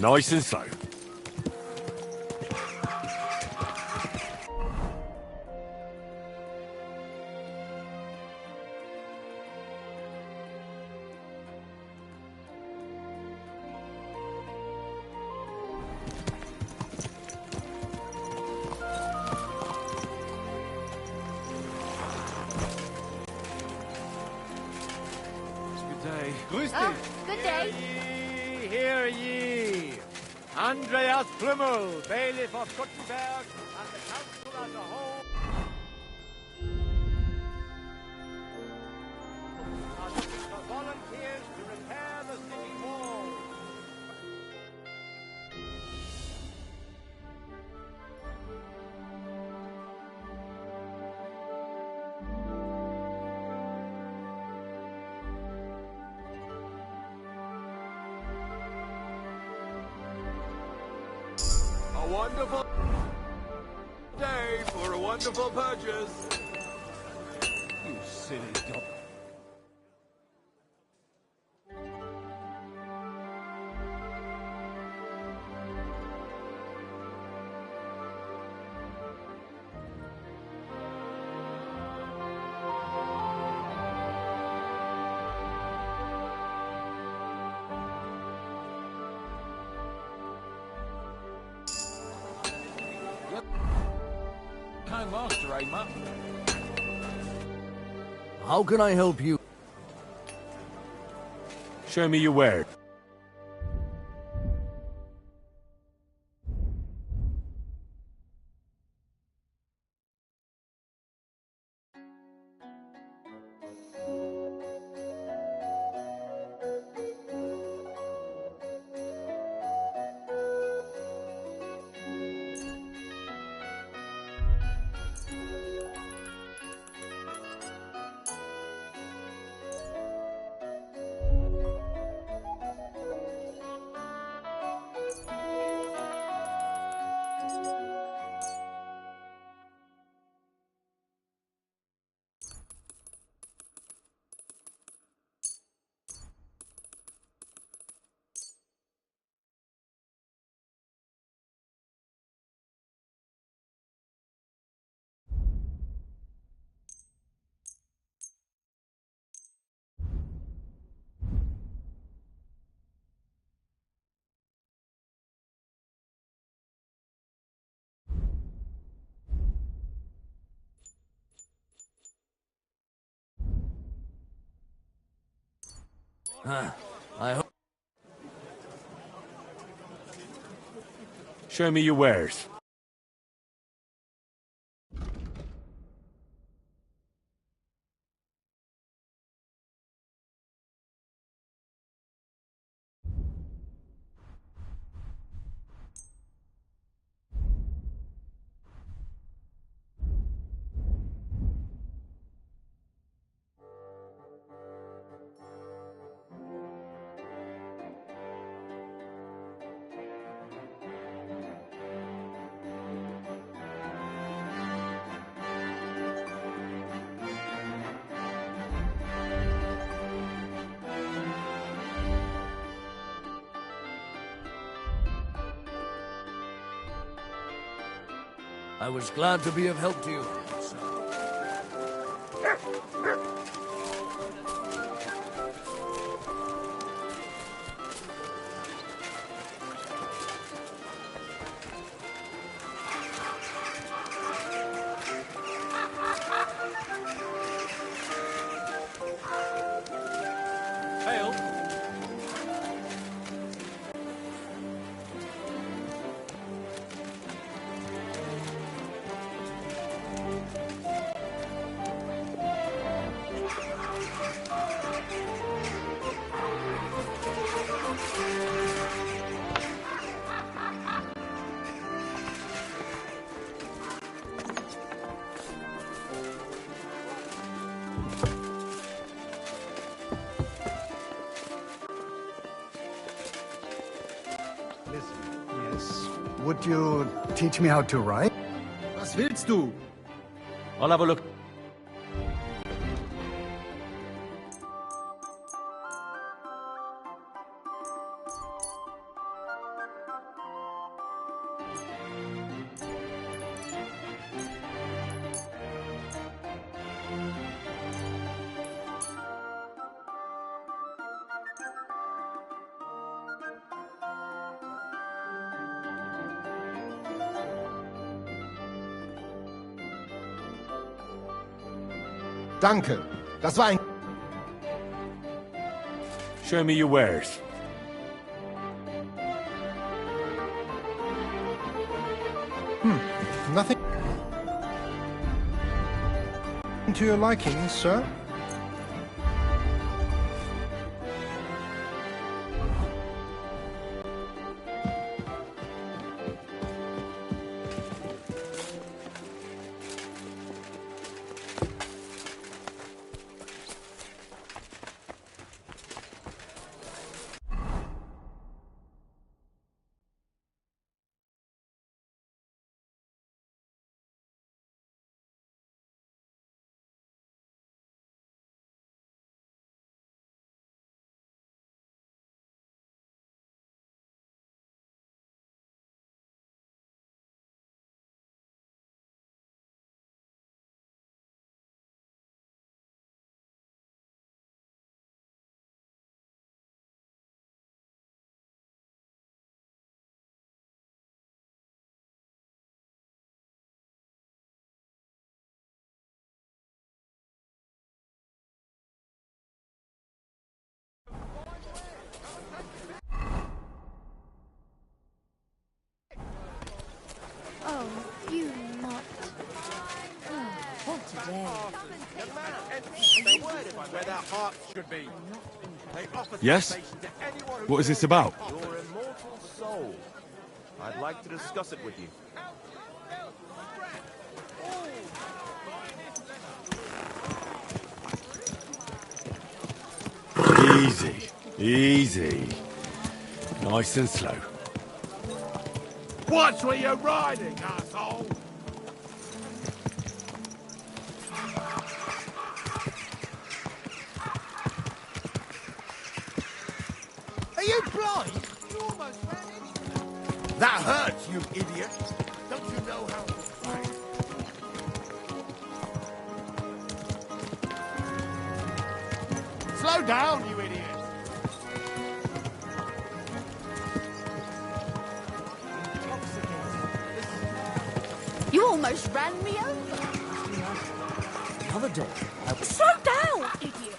Nice and slow. Grüß dich. Good day. Hear ye. Andreas Plümmel, bailiff of Guttenberg, and the council as a whole are looking for volunteers to repair the city wall. A wonderful day for a wonderful purchase. You silly dog. Master, eh, Mutt? How can I help you? Show me your wares. I hope. Show me your wares. I was glad to be of help to you. Hail. Yes. Would you teach me how to write? Was willst du? I'll have a look. Danke. Das war ein... Show me your wares. Nothing to your liking, sir? Oh, you not. Oh, what a day. Where their hearts should be. They offer Yes? salvation to anyone who What is this about? Your immortal soul. I'd like to discuss it with you. Easy. Easy. Nice and slow. Watch where you're riding, asshole! Are you blind? You almost ran into them. That hurts, you idiot! Don't you know how to fight? Slow down, you idiot! You almost ran me over. Another day. Slow down, idiot.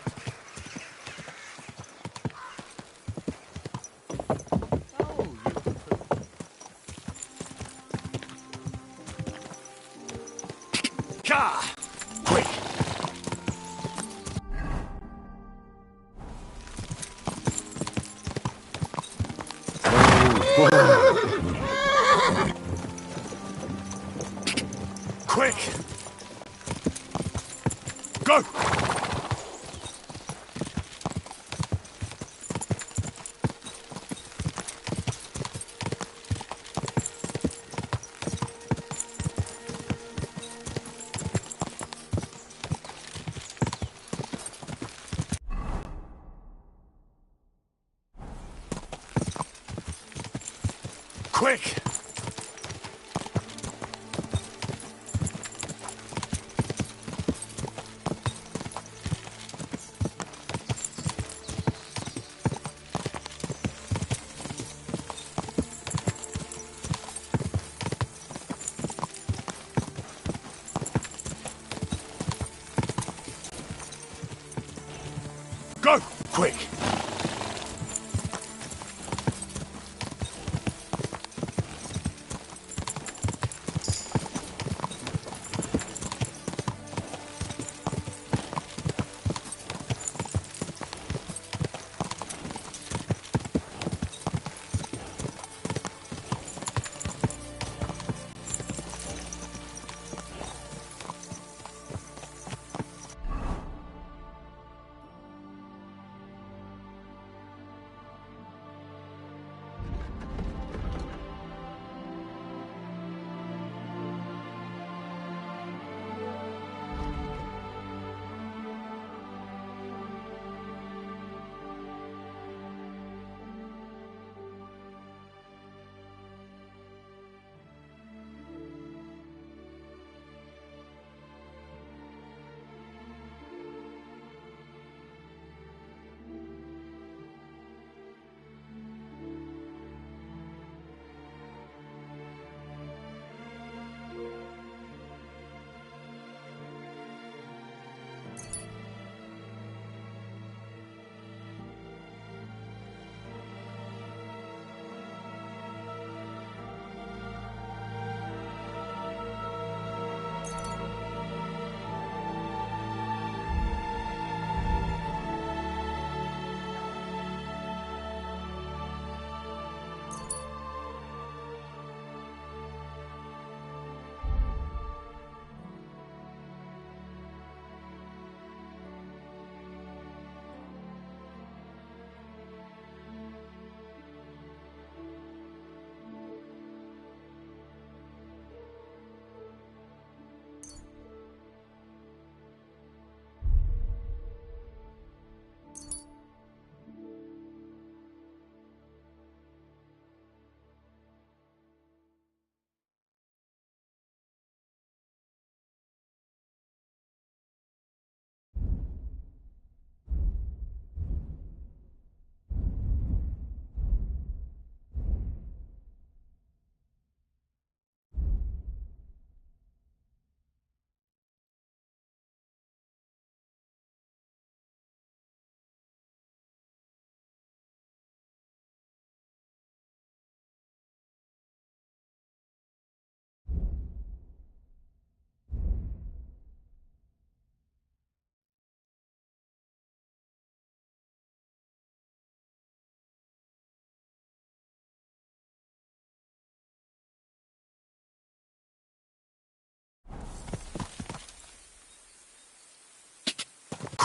Car! Quick! Quick! Go! Quick! Go! Quick!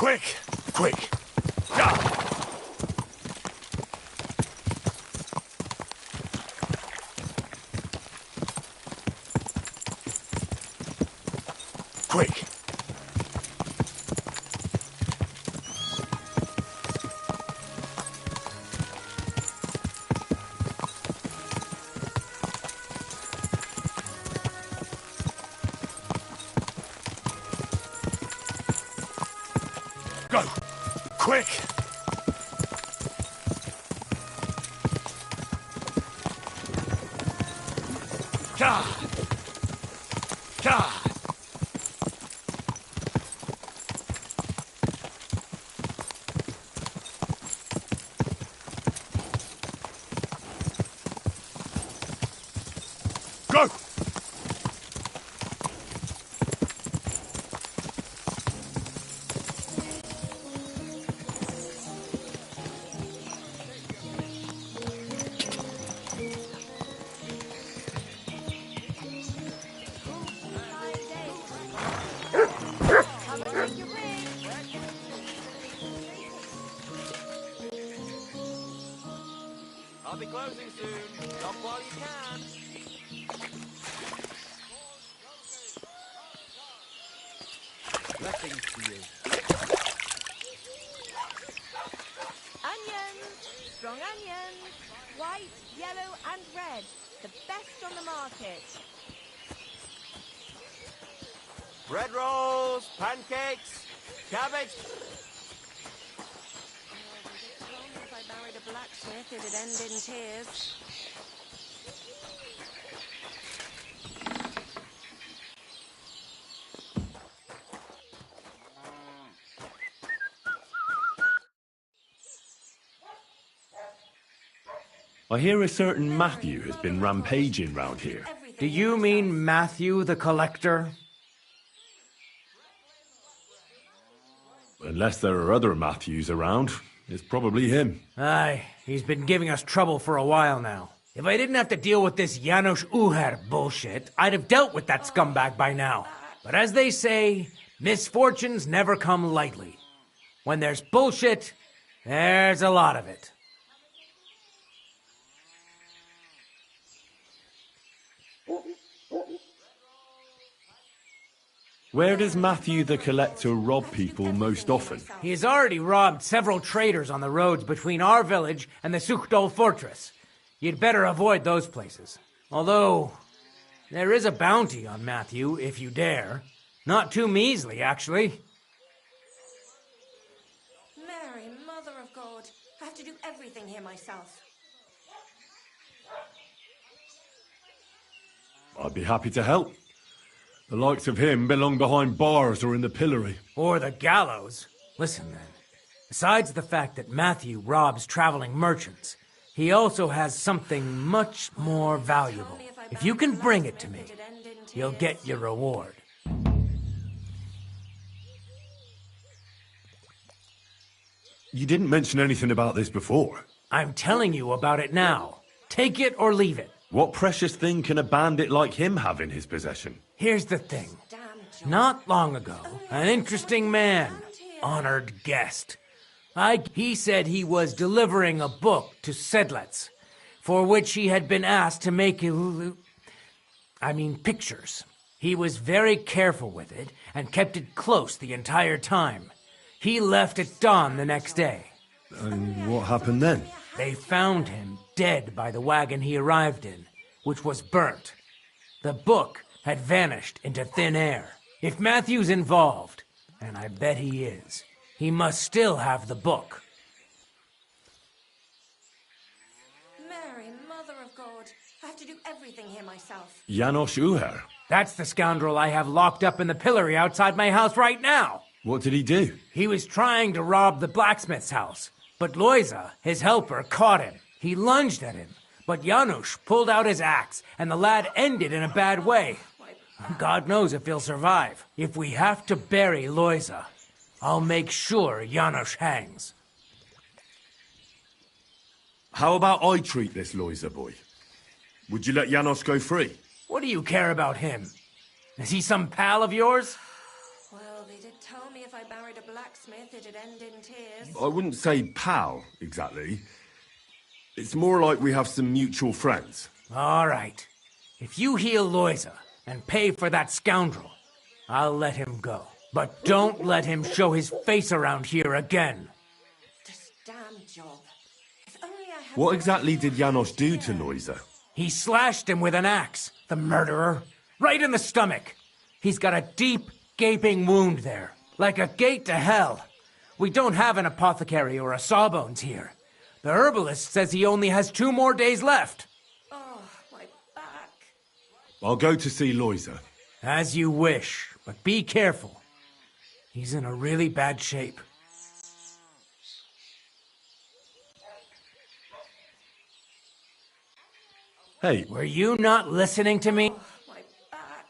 Quick! Quick! Ah! Quick! Go! Quick! God! God! Go! I'll be closing soon. Stop while you can. Blessings to you. Onions, strong onions, white, yellow and red, the best on the market. Bread rolls, pancakes, cabbage. If I married a blacksmith, it'd end in tears. I hear a certain Matthew has been rampaging round here. Do you mean Matthew the Collector? Unless there are other Matthews around, it's probably him. Aye, he's been giving us trouble for a while now. If I didn't have to deal with this Janos Uher bullshit, I'd have dealt with that scumbag by now. But as they say, misfortunes never come lightly. When there's bullshit, there's a lot of it. Where does Matthew the Collector rob people most often? He has already robbed several traders on the roads between our village and the Suchdol fortress. You'd better avoid those places. Although, there is a bounty on Matthew, if you dare. Not too measly, actually. Mary, Mother of God, I have to do everything here myself. I'd be happy to help. The likes of him belong behind bars or in the pillory. Or the gallows. Listen, then. Besides the fact that Matthew robs traveling merchants, he also has something much more valuable. If you can bring it to me, you'll get your reward. You didn't mention anything about this before. I'm telling you about it now. Take it or leave it. What precious thing can a bandit like him have in his possession? Here's the thing. Not long ago, an interesting man, honored guest. He said he was delivering a book to Skalitz, for which he had been asked to make pictures. He was very careful with it and kept it close the entire time. He left at dawn the next day. And what happened then? They found him dead by the wagon he arrived in, which was burnt. The book had vanished into thin air. If Matthew's involved, and I bet he is, he must still have the book. Mary, Mother of God, I have to do everything here myself. Janos Uher. That's the scoundrel I have locked up in the pillory outside my house right now. What did he do? He was trying to rob the blacksmith's house, but Loisa, his helper, caught him. He lunged at him, but Janusz pulled out his axe, and the lad ended in a bad way. God knows if he'll survive. If we have to bury Loisa, I'll make sure Janusz hangs. How about I treat this Loisa boy? Would you let Janos go free? What do you care about him? Is he some pal of yours? Well, they did tell me if I married a blacksmith, blacksmith, it'd end in tears. I wouldn't say pal, exactly. It's more like we have some mutual friends. All right. If you heal Loiza and pay for that scoundrel, I'll let him go. But don't let him show his face around here again. This damn job. If only I had... What exactly did Janos do to Loiza? He slashed him with an axe, the murderer. Right in the stomach. He's got a deep, gaping wound there. Like a gate to hell. We don't have an apothecary or a sawbones here. The herbalist says he only has 2 more days left. Oh, my back. I'll go to see Loiza. As you wish, but be careful. He's in a really bad shape. Hey, Were you not listening to me? My back.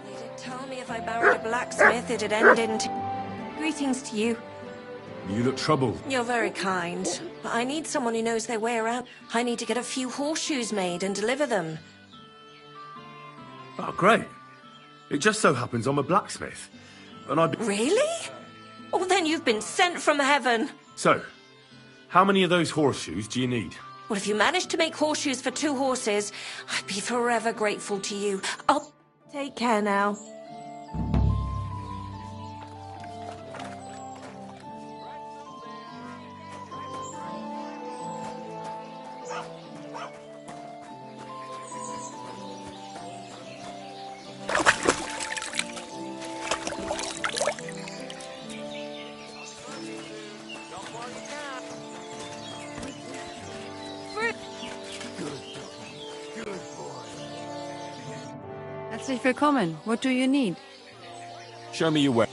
They did tell me if I married a blacksmith, it'd end in... Greetings to you. you look troubled. You're very kind. But I need someone who knows their way around. I need to get a few horseshoes made and deliver them. Oh, great. It just so happens I'm a blacksmith. And I... Really? Oh, then you've been sent from heaven. So, how many of those horseshoes do you need? Well, if you manage to make horseshoes for 2 horses, I'd be forever grateful to you. I'll take care now. Herzlich willkommen. What do you need? Show me your way.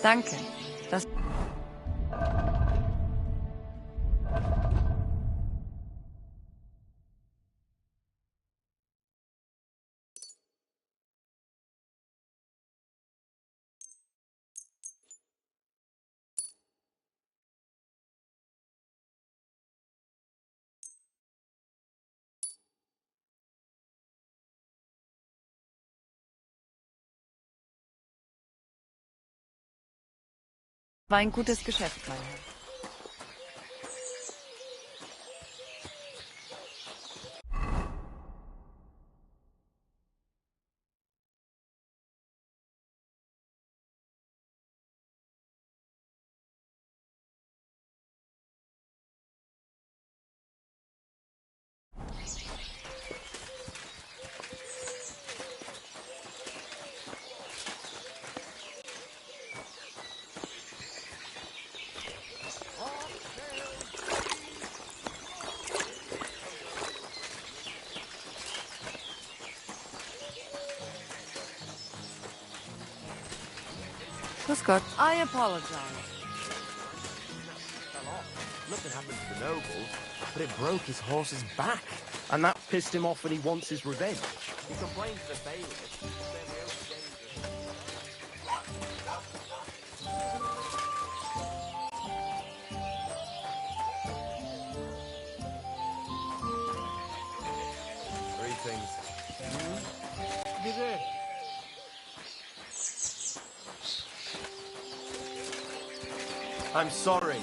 Danke. Das war ein gutes Geschäft, mein Herr. Grüß Gott. I apologize. Fell off. Nothing happened to the noble, but it broke his horse's back. And that pissed him off and he wants his revenge. He complained to the bailiff. saying the oath dangerous. Greetings. Bitte. I'm sorry.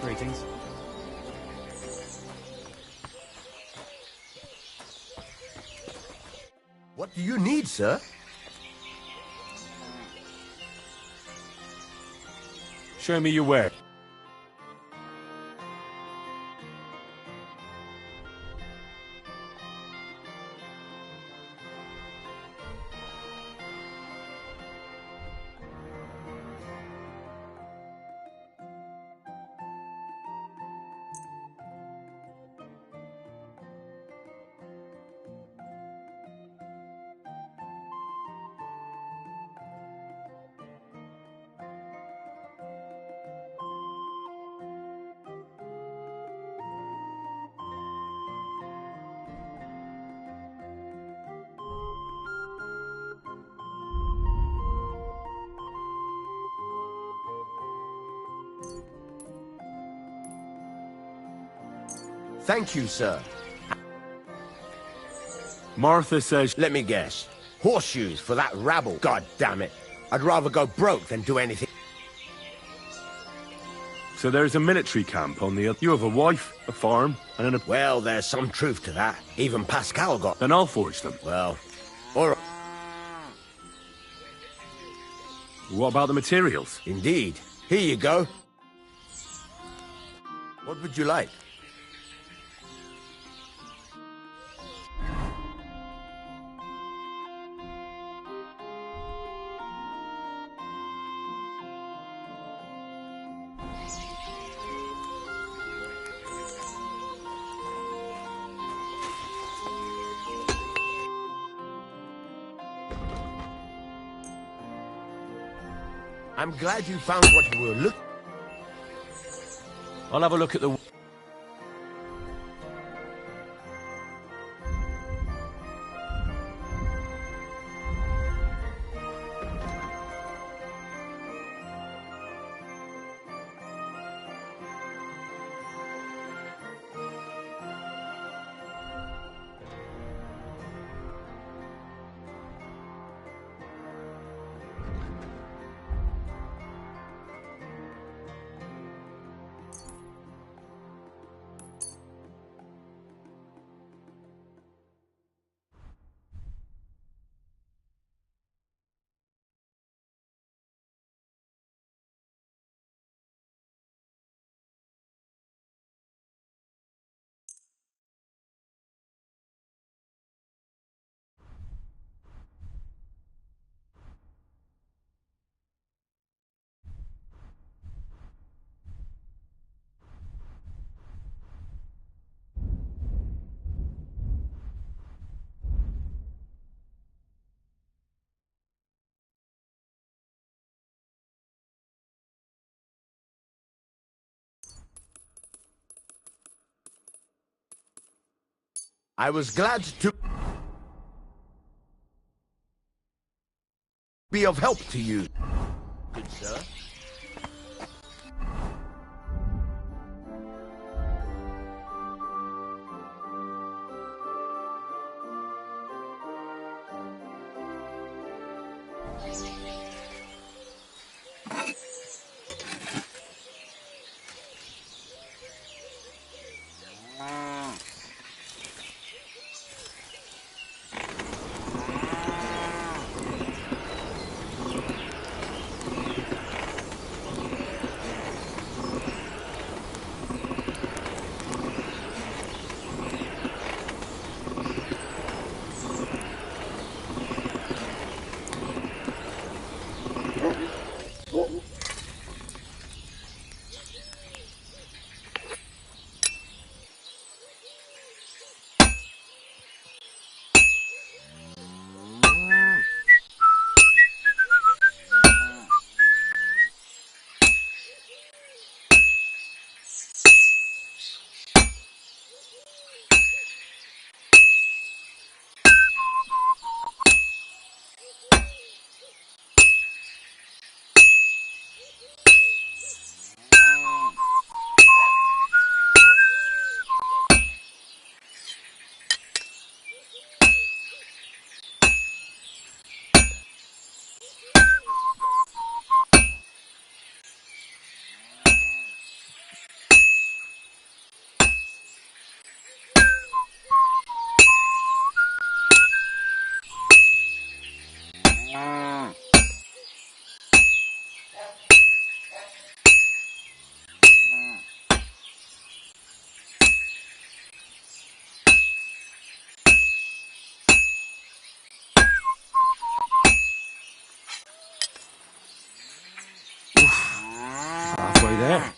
Greetings. What do you need, sir? Show me your work. Thank you, sir. Martha says... Let me guess. Horseshoes for that rabble. God damn it. I'd rather go broke than do anything. So there's a military camp on the other... You have a wife, a farm, and an... Well, there's some truth to that. Even Pascal got... Then I'll forge them. Well, all right. What about the materials? Indeed. Here you go. What would you like? I'm glad you found what you were looking. I'll have a look at the... I was glad to be of help to you, good sir. there.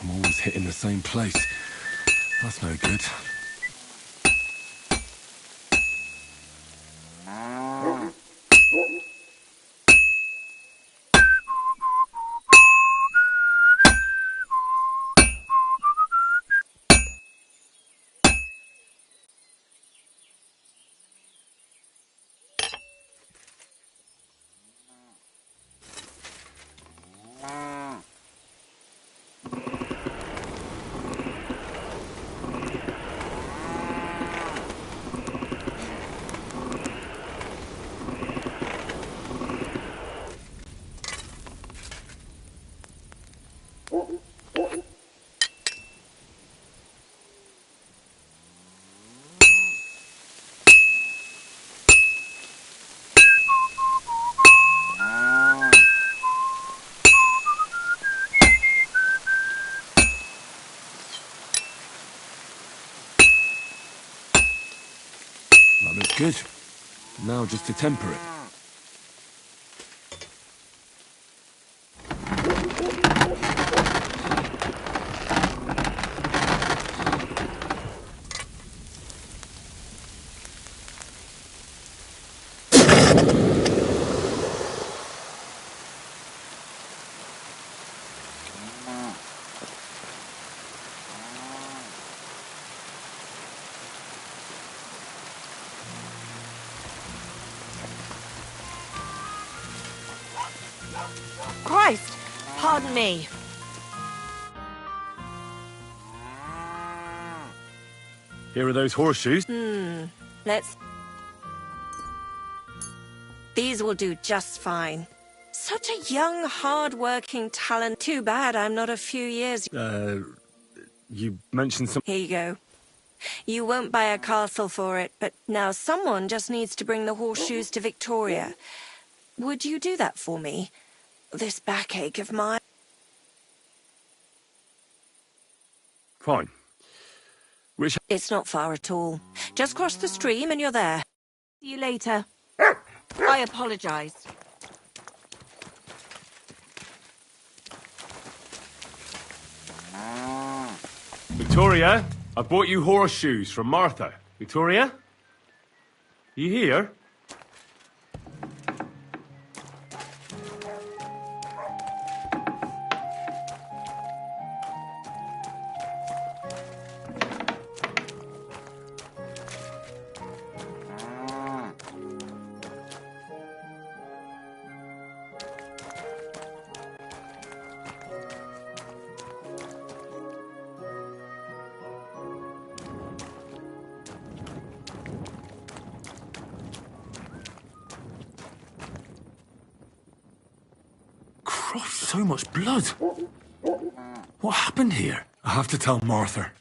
I'm always hitting the same place. That's no good. Climate's good. Now just to temper it. Christ! Pardon me. Here are those horseshoes. Let's... These will do just fine. Such a young, hard-working talent. Too bad I'm not a few years... You mentioned some... Here you go. You won't buy a castle for it, but now someone just needs to bring the horseshoes to Victoria. Would you do that for me? This backache of mine... Fine. Which... It's not far at all. Just cross the stream and you're there. See you later. I apologize. Victoria, I bought you horseshoes from Martha. Victoria? You here? So much blood. What happened here? I have to tell Martha.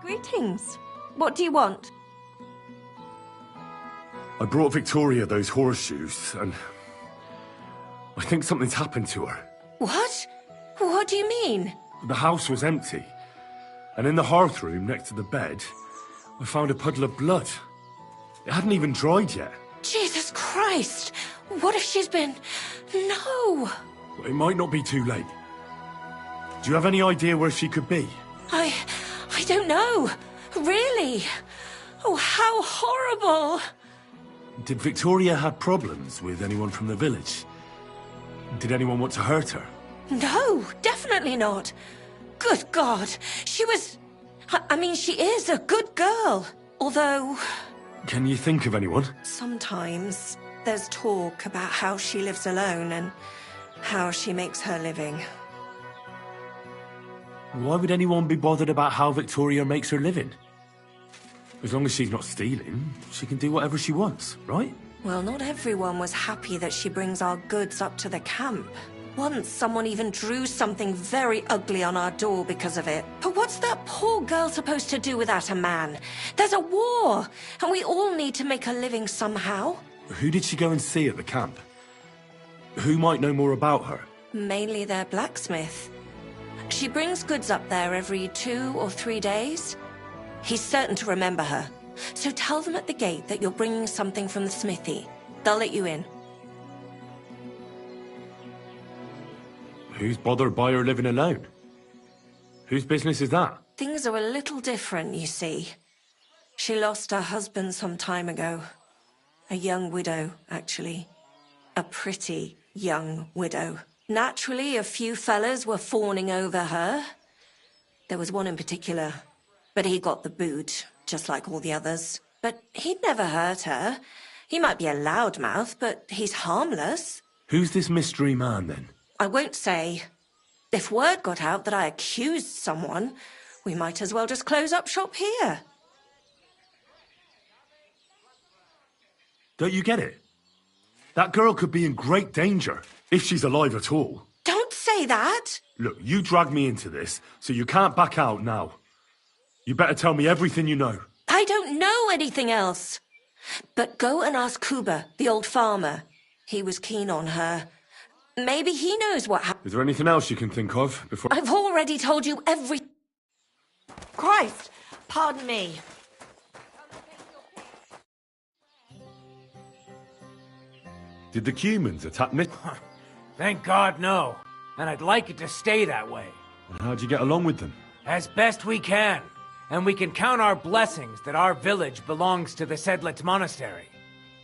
Greetings. What do you want? I brought Victoria those horseshoes, and I think something's happened to her. What? What do you mean? The house was empty, and in the hearth room next to the bed, I found a puddle of blood. It hadn't even dried yet. Jesus Christ! What if she's been... No! It might not be too late. Do you have any idea where she could be? I don't know. Really? Oh, how horrible! Did Victoria have problems with anyone from the village? Did anyone want to hurt her? No, definitely not. Good God, she was... I mean, she is a good girl. Although... Can you think of anyone? Sometimes there's talk about how she lives alone and how she makes her living. Why would anyone be bothered about how Victoria makes her living? As long as she's not stealing, she can do whatever she wants, right? Well, not everyone was happy that she brings our goods up to the camp. Once someone even drew something very ugly on our door because of it. But what's that poor girl supposed to do without a man? There's a war, and we all need to make a living somehow. Who did she go and see at the camp? Who might know more about her? Mainly their blacksmith. She brings goods up there every 2 or 3 days. He's certain to remember her. So tell them at the gate that you're bringing something from the smithy. They'll let you in. Who's bothered by her living alone? Whose business is that? Things are a little different, you see. She lost her husband some time ago. A young widow, actually. A pretty young widow. Naturally, a few fellas were fawning over her. There was one in particular, but he got the boot, just like all the others. But he'd never hurt her. He might be a loudmouth, but he's harmless. Who's this mystery man, then? I won't say. If word got out that I accused someone, we might as well just close up shop here. Don't you get it? That girl could be in great danger, if she's alive at all. Don't say that! Look, you dragged me into this, so you can't back out now. You better tell me everything you know. I don't know anything else. But go and ask Kuba, the old farmer. He was keen on her. Maybe he knows what happened. Is there anything else you can think of before... I've already told you every... Christ! Pardon me. Did the humans attack Nick? Thank God, no. And I'd like it to stay that way. And how'd you get along with them? As best we can. And we can count our blessings that our village belongs to the Sedlitz monastery.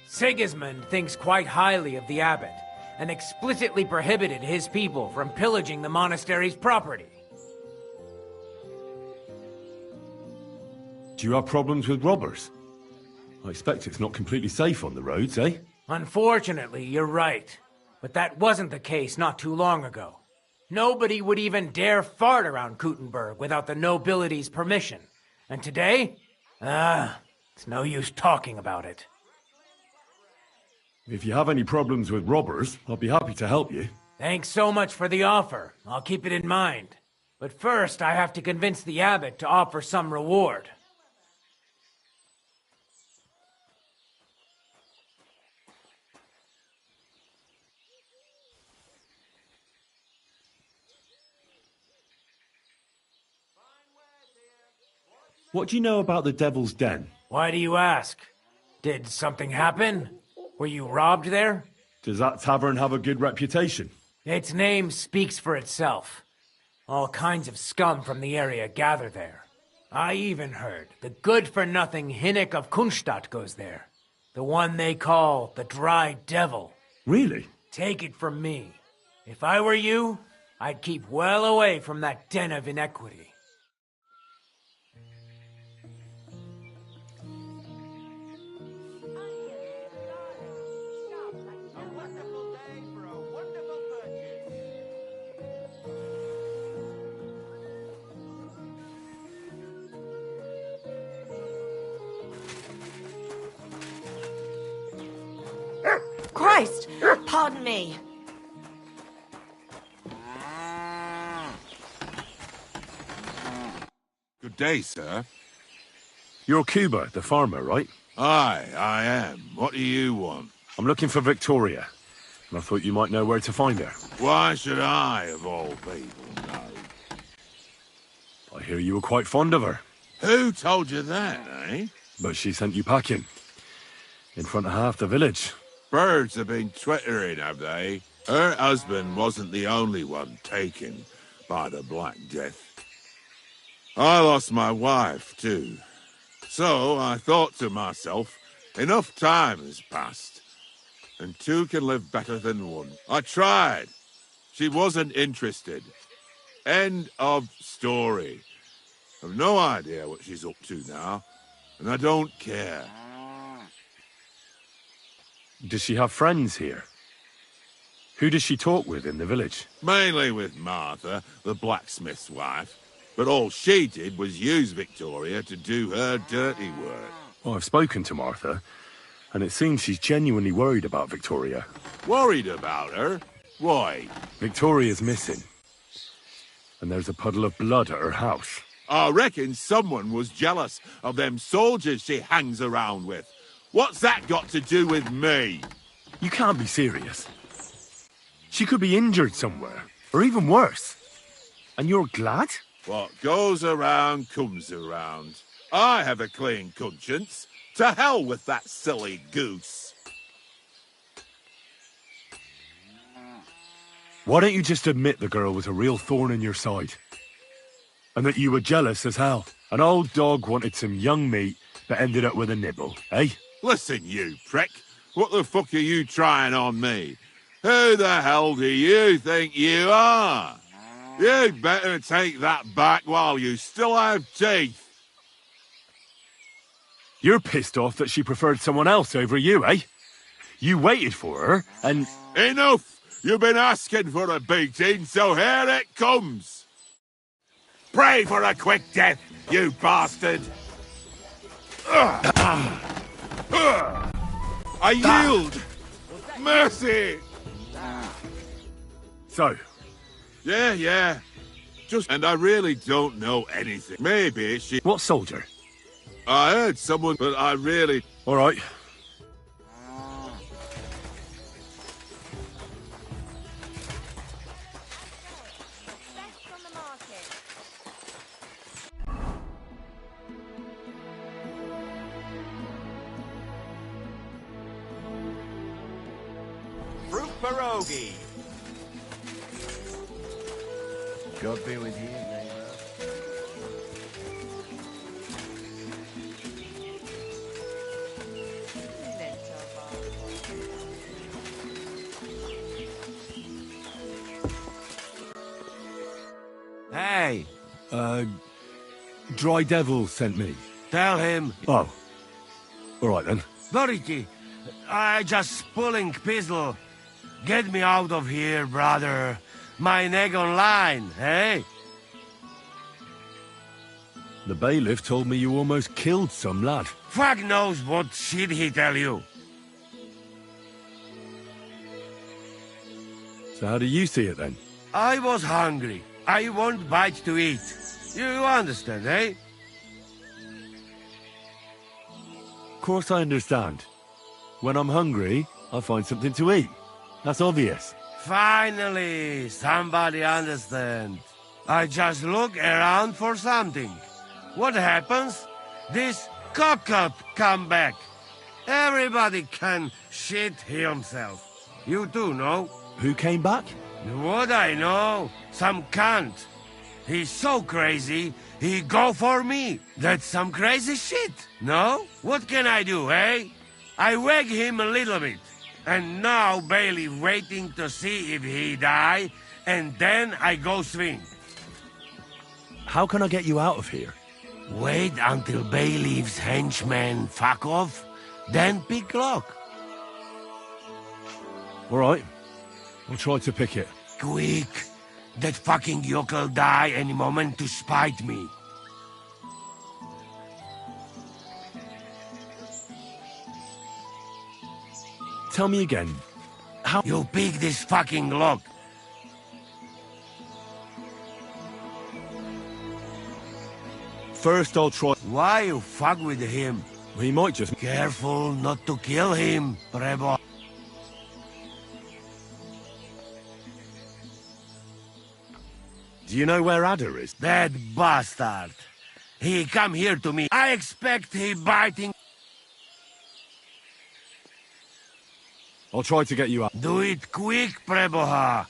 Sigismund thinks quite highly of the abbot, and explicitly prohibited his people from pillaging the monastery's property. Do you have problems with robbers? I expect it's not completely safe on the roads, eh? Unfortunately, you're right. But that wasn't the case not too long ago. Nobody would even dare fart around Kuttenberg without the nobility's permission. And today? It's no use talking about it. If you have any problems with robbers, I'll be happy to help you. Thanks so much for the offer. I'll keep it in mind. But first, I have to convince the abbot to offer some reward. What do you know about the Devil's Den? Why do you ask? Did something happen? Were you robbed there? Does that tavern have a good reputation? Its name speaks for itself. All kinds of scum from the area gather there. I even heard the good-for-nothing Hinnick of Kunstadt goes there. The one they call the Dry Devil. Really? Take it from me. If I were you, I'd keep well away from that den of inequity. Christ! Pardon me. Good day, sir. You're Kuba, the farmer, right? Aye, I am. What do you want? I'm looking for Victoria, and I thought you might know where to find her. Why should I, of all people, know? I hear you were quite fond of her. Who told you that, eh? But she sent you packing. In front of half the village. Birds have been twittering, have they? Her husband wasn't the only one taken by the Black Death. I lost my wife, too. So I thought to myself, enough time has passed, and two can live better than one. I tried. She wasn't interested. End of story. I've no idea what she's up to now, and I don't care. Does she have friends here? Who does she talk with in the village? Mainly with Martha, the blacksmith's wife. But all she did was use Victoria to do her dirty work. Well, I've spoken to Martha, and it seems she's genuinely worried about Victoria. Worried about her? Why? Victoria's missing. And there's a puddle of blood at her house. I reckon someone was jealous of them soldiers she hangs around with. What's that got to do with me? You can't be serious. She could be injured somewhere, or even worse. And you're glad? What goes around comes around. I have a clean conscience. To hell with that silly goose. Why don't you just admit the girl was a real thorn in your side? And that you were jealous as hell. An old dog wanted some young meat that ended up with a nibble, eh? Listen, you prick. What the fuck are you trying on me? Who the hell do you think you are? You'd better take that back while you still have teeth. You're pissed off that she preferred someone else over you, eh? You waited for her, and... Enough! You've been asking for a beating, so here it comes! Pray for a quick death, you bastard! I yield! Mercy! So? Yeah. And I really don't know anything. Maybe she... What soldier? I heard someone, but I really... All right. Best on the market. Fruit pierogi. God be with you, neighbor. Hey! Dry Devil sent me. Tell him. Oh. All right, then. Dorothy, I just pulling pistol. Get me out of here, brother. My neck on line, hey? The bailiff told me you almost killed some lad. Fuck knows what shit he tell you. So how do you see it, then? I was hungry. I want bite to eat. You understand, eh? Of course I understand. When I'm hungry, I find something to eat. That's obvious. Finally, somebody understand. I just look around for something. What happens? This cock-up come back. Everybody can shit himself. You too, no? Who came back? What I know? Some cunt. He's so crazy, he go for me. That's some crazy shit, no? What can I do, eh? I wag him a little bit. And now Bailey waiting to see if he die, and then I go swing. How can I get you out of here? Wait until Bailiff's henchmen fuck off, then pick lock. All right. I'll try to pick it. Quick! That fucking yokel die any moment to spite me. Tell me again. How... You pick this fucking lock. First I'll try... Why you fuck with him? He might just... Careful not to kill him, Prebo. Do you know where Ada is? That bastard. He come here to me. I expect he biting... I'll try to get you out. Do it quick, Preboha.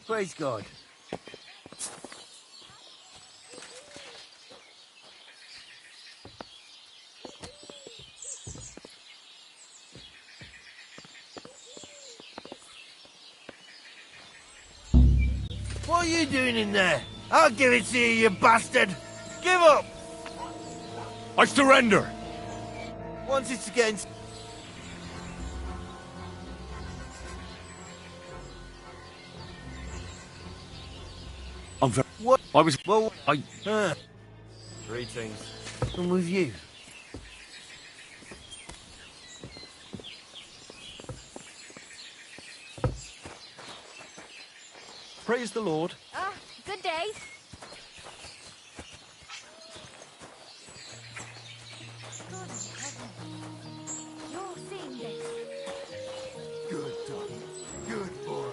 Praise God. What are you doing in there? I'll give it to you, you bastard! Give up! I surrender! Once it's against... I'm very... What? I was... Well... I... Greetings. And with you? Praise the Lord. Ah, good day. You're seeing this. Good dog. Good boy.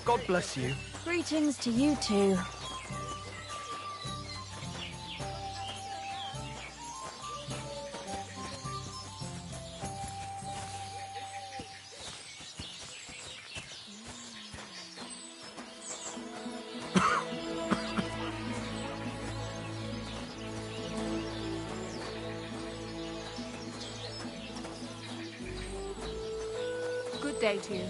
God bless you. Greetings to you too. Good day to you.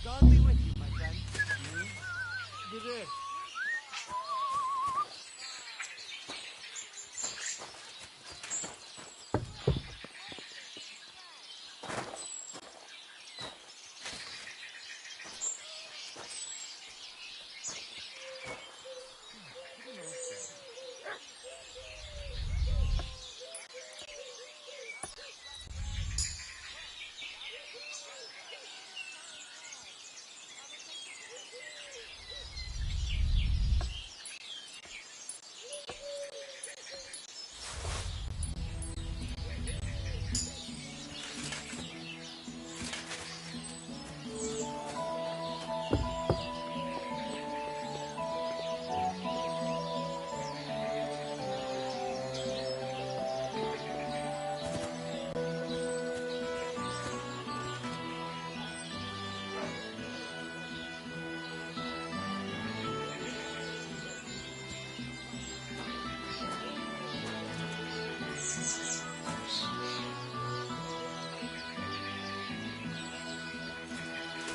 God be with you, my friend. Did it?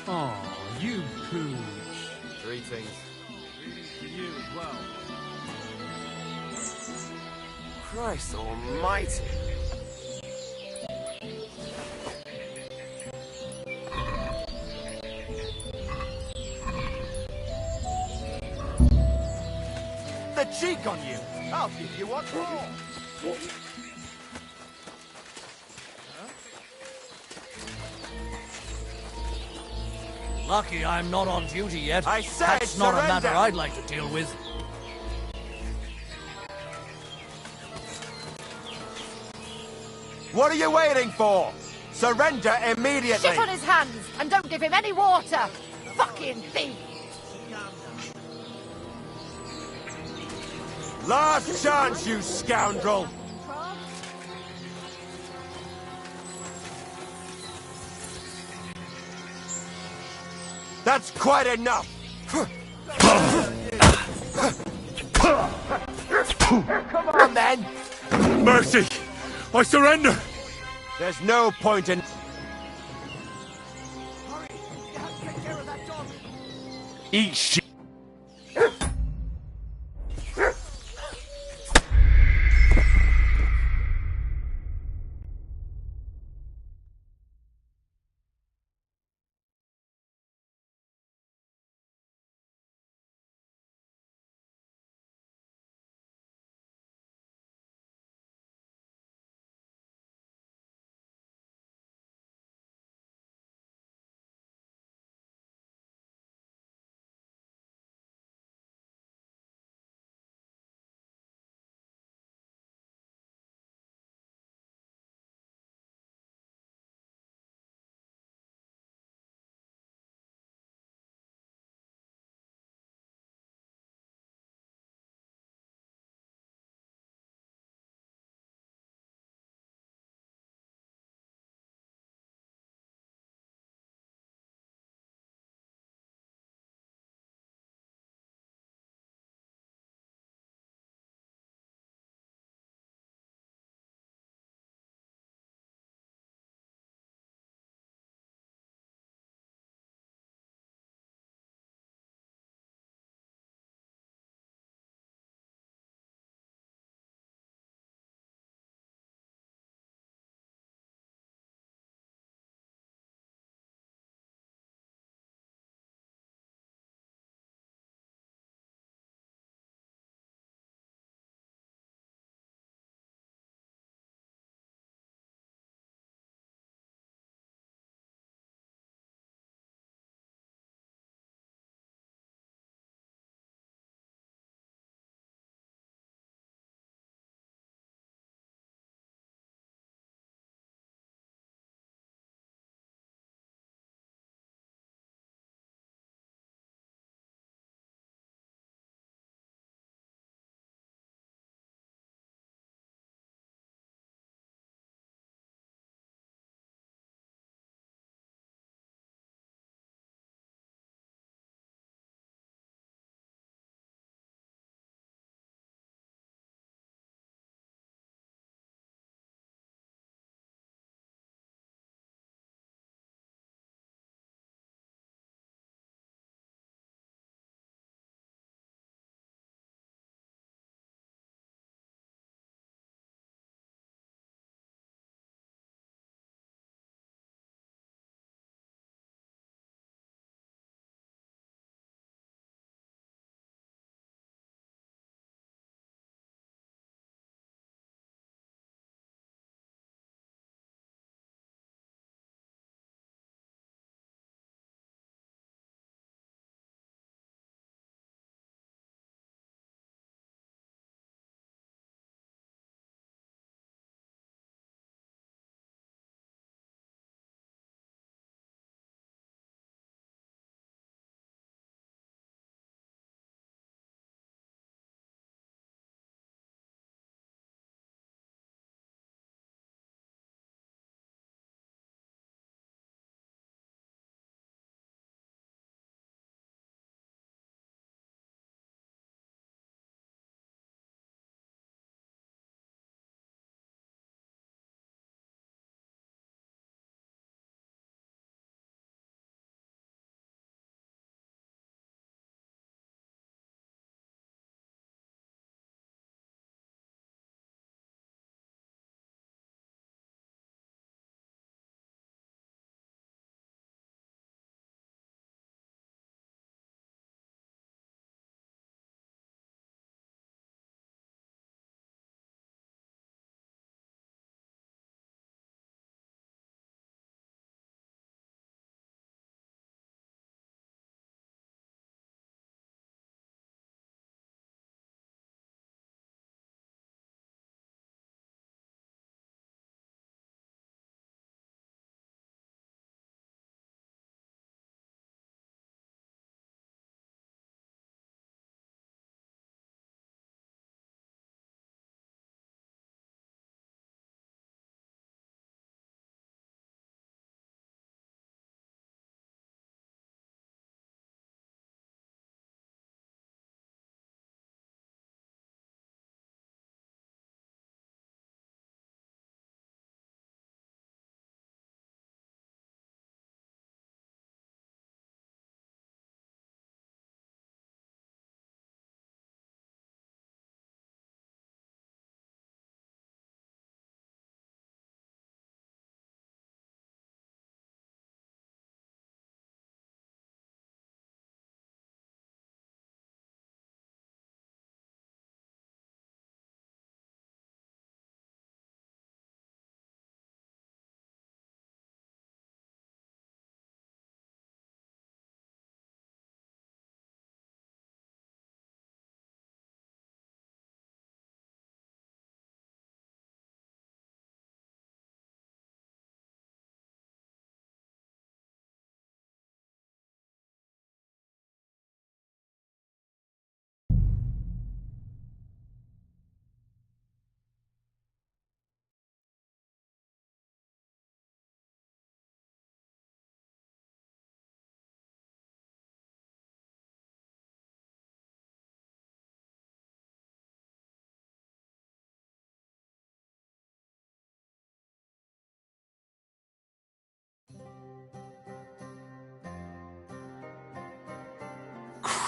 Oh, you pooch. Greetings. Greetings to you as well. Christ almighty. The cheek on you! I'll give you what more! Lucky I'm not on duty yet. I said That's not a surrender! matter I'd like to deal with. What are you waiting for? Surrender immediately! Shit on his hands and don't give him any water! Fucking thief! Last chance, you scoundrel! That's quite enough! Come on, then! Mercy! I surrender! There's no point in... Eat shit!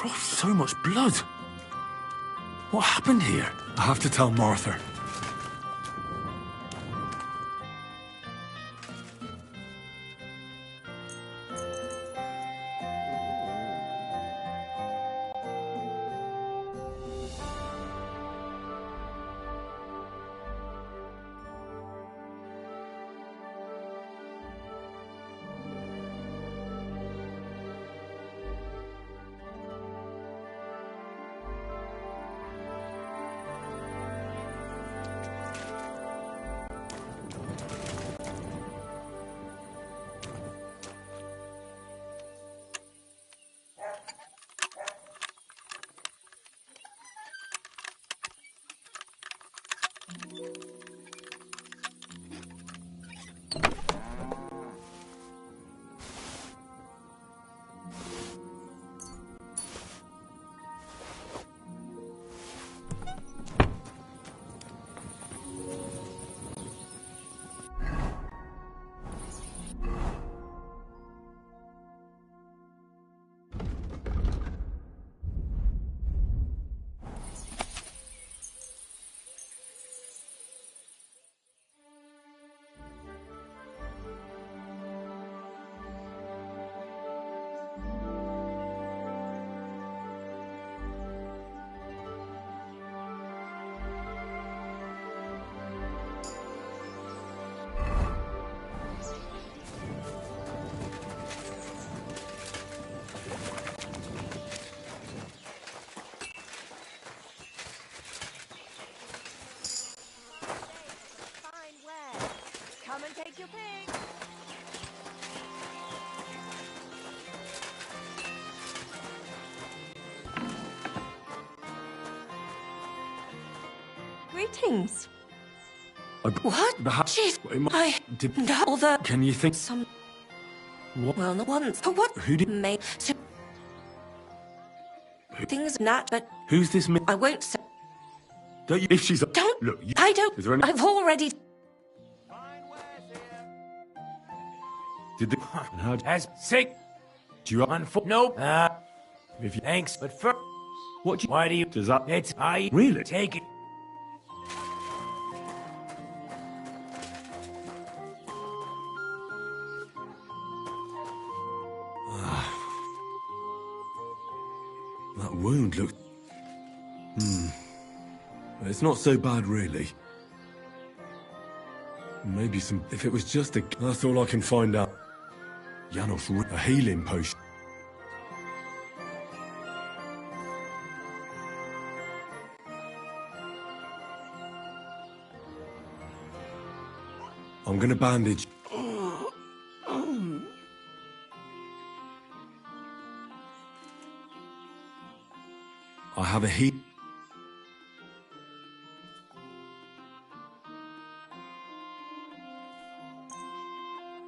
Christ, so much blood. What happened here? I have to tell Martha. Come and take your pick. Greetings. What? Jeez, I know that. Can you think? Some. What? Well, not once. For what? Who did? Made to. Things not, but. Who's this? I won't say. Don't you? If she's. Don't. Look. I don't. Is there any? I've already. Did the? How? As sick. Do you? Nope. If you. Thanks, but first. What? Do you, why do you? Does that? It's I. Really? Take it. That wound looked... It's not so bad, really. Maybe some... If it was just a... That's all I can find out. Janos, a healing potion. I'm gonna bandage... I have a heat.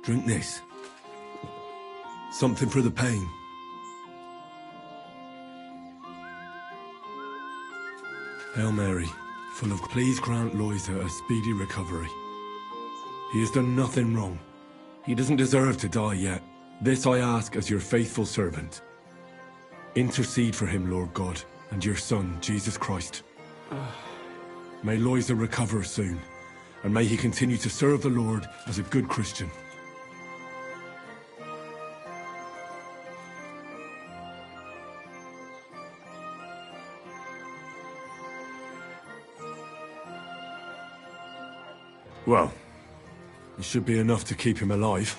Drink this. Something for the pain. Hail Mary, full of... Please grant Loisa a speedy recovery. He has done nothing wrong. He doesn't deserve to die yet. This I ask as your faithful servant. Intercede for him, Lord God, and your Son, Jesus Christ. May Loisa recover soon, and may he continue to serve the Lord as a good Christian. Well, it should be enough to keep him alive.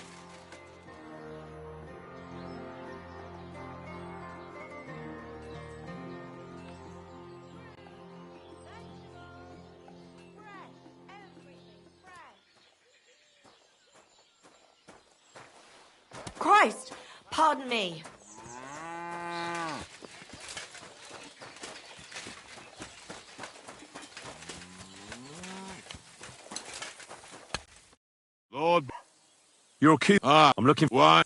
Christ! Pardon me. Lord, You're cute. I'm looking. Why?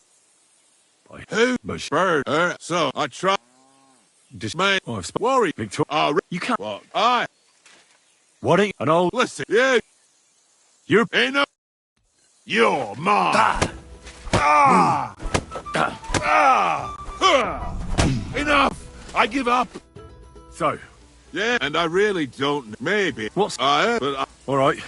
By Who? Bush. Bird. So I try. Dismay. Worry. Victor. You can't. What? What ain't an old? Listen. Yeah. You're. Enough. You're mine. Enough. I give up. So? Yeah, and I really don't... Maybe. What's... But All right.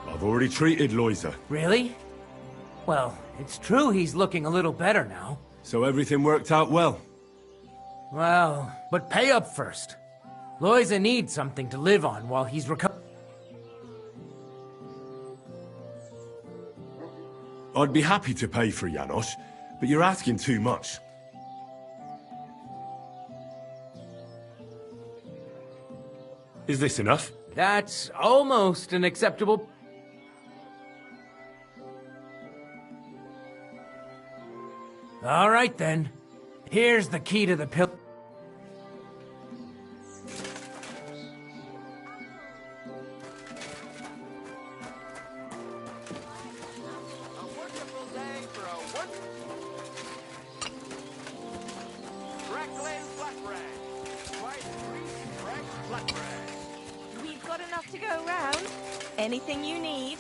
I've already treated Loiza. Really? Well, it's true he's looking a little better now. So everything worked out well? Well, but pay up first. Loiza needs something to live on while he's recovering. I'd be happy to pay for Janos, but you're asking too much. Is this enough? That's almost an acceptable... All right, then. Here's the key to the pill. We've got enough to go around. Anything you need.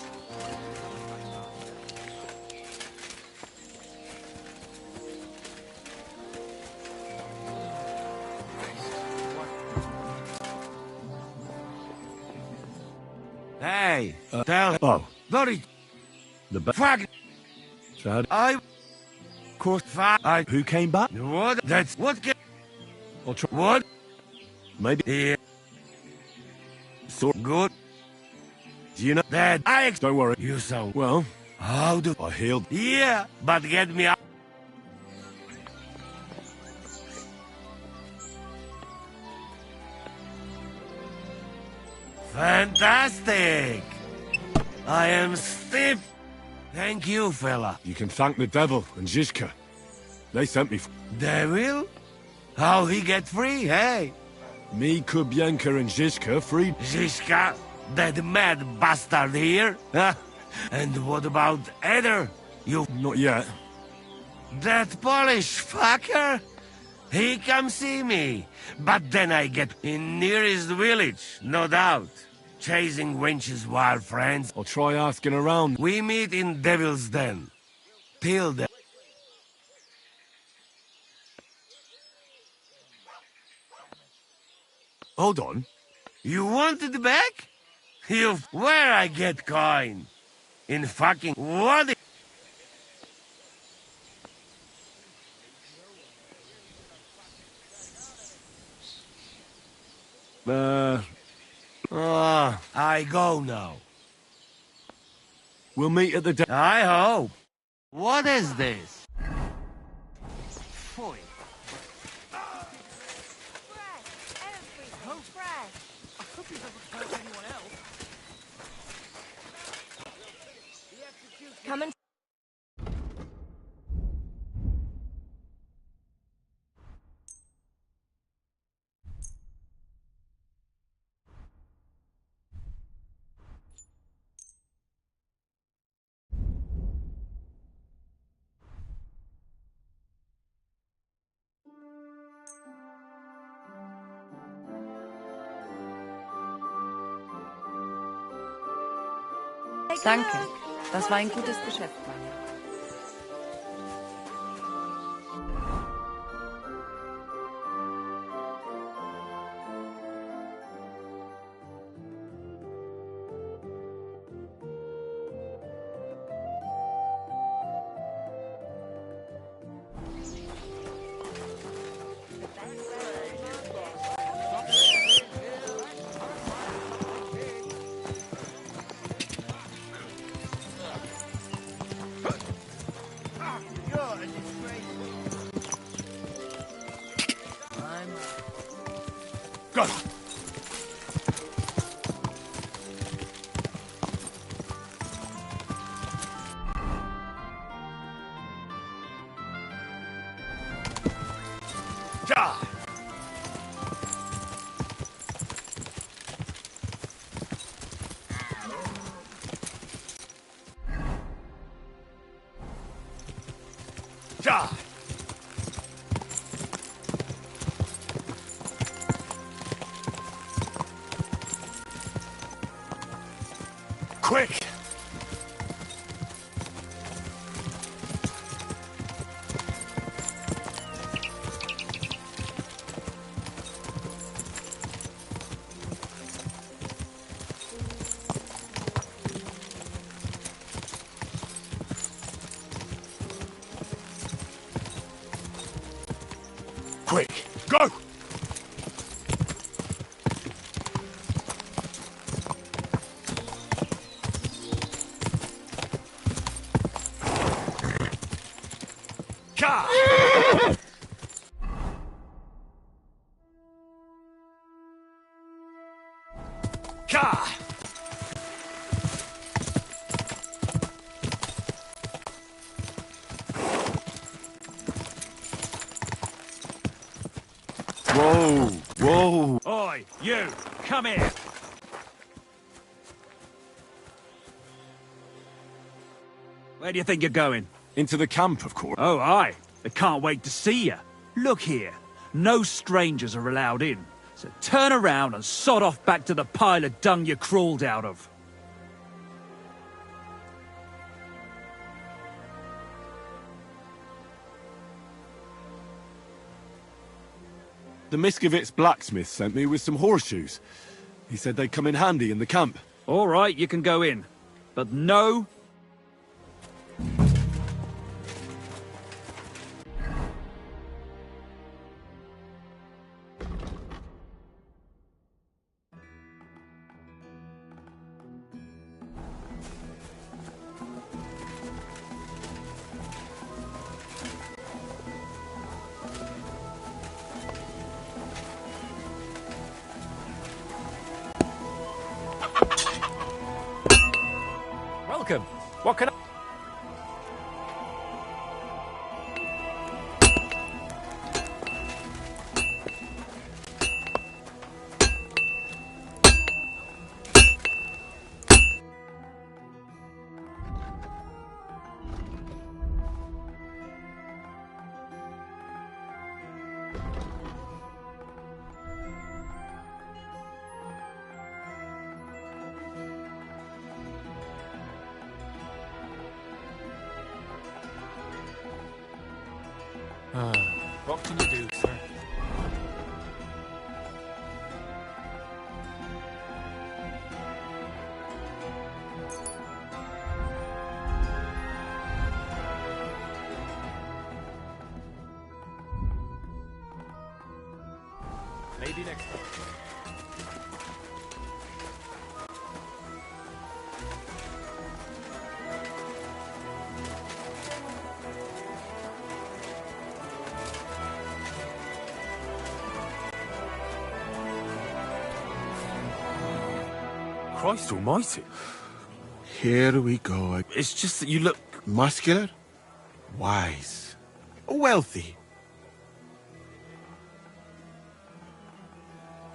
Hey, tell... Oh. Bloody... The fuck... So I... Course, I... Who came back? What? That's... What can... I'll try... What? Maybe... Yeah. So good. Do you know... That I... Don't worry. You so... Well... How do... I healed... Yeah, but get me out... Fantastic! I am stiff. Thank you, fella. You can thank the devil and Zizka. They sent me... Devil? How he get free, hey? Me, Kubienka and Zizka freed... Zizka? That mad bastard here? And what about Eder? You... Not yet. That Polish fucker? He come see me. But then I get in nearest village, no doubt. Chasing wenches wild friends. I'll try asking around. We meet in Devil's Den. Till then. Hold on. You want it back? You... Where I get coin? In fucking... What? I go now. We'll meet at the... I hope. What is this? Fresh, everything fresh. I hope he doesn't hurt anyone else. Come and... Danke. Das war ein gutes Geschäft, Mann. Go! Ja! Quick! Quick, go! Ja! Ja! Whoa, whoa. Oi, you! Come here! Where do you think you're going? Into the camp, of course. Oh, aye. They can't wait to see you. Look here. No strangers are allowed in. So turn around and sod off back to the pile of dung you crawled out of. The Miskovitz blacksmith sent me with some horseshoes. He said they'd come in handy in the camp. All right, you can go in. But no... Welcome. What can I... What can you do, sir? Maybe next time. Christ almighty. Here we go. It's just that you look... Muscular, wise, wealthy.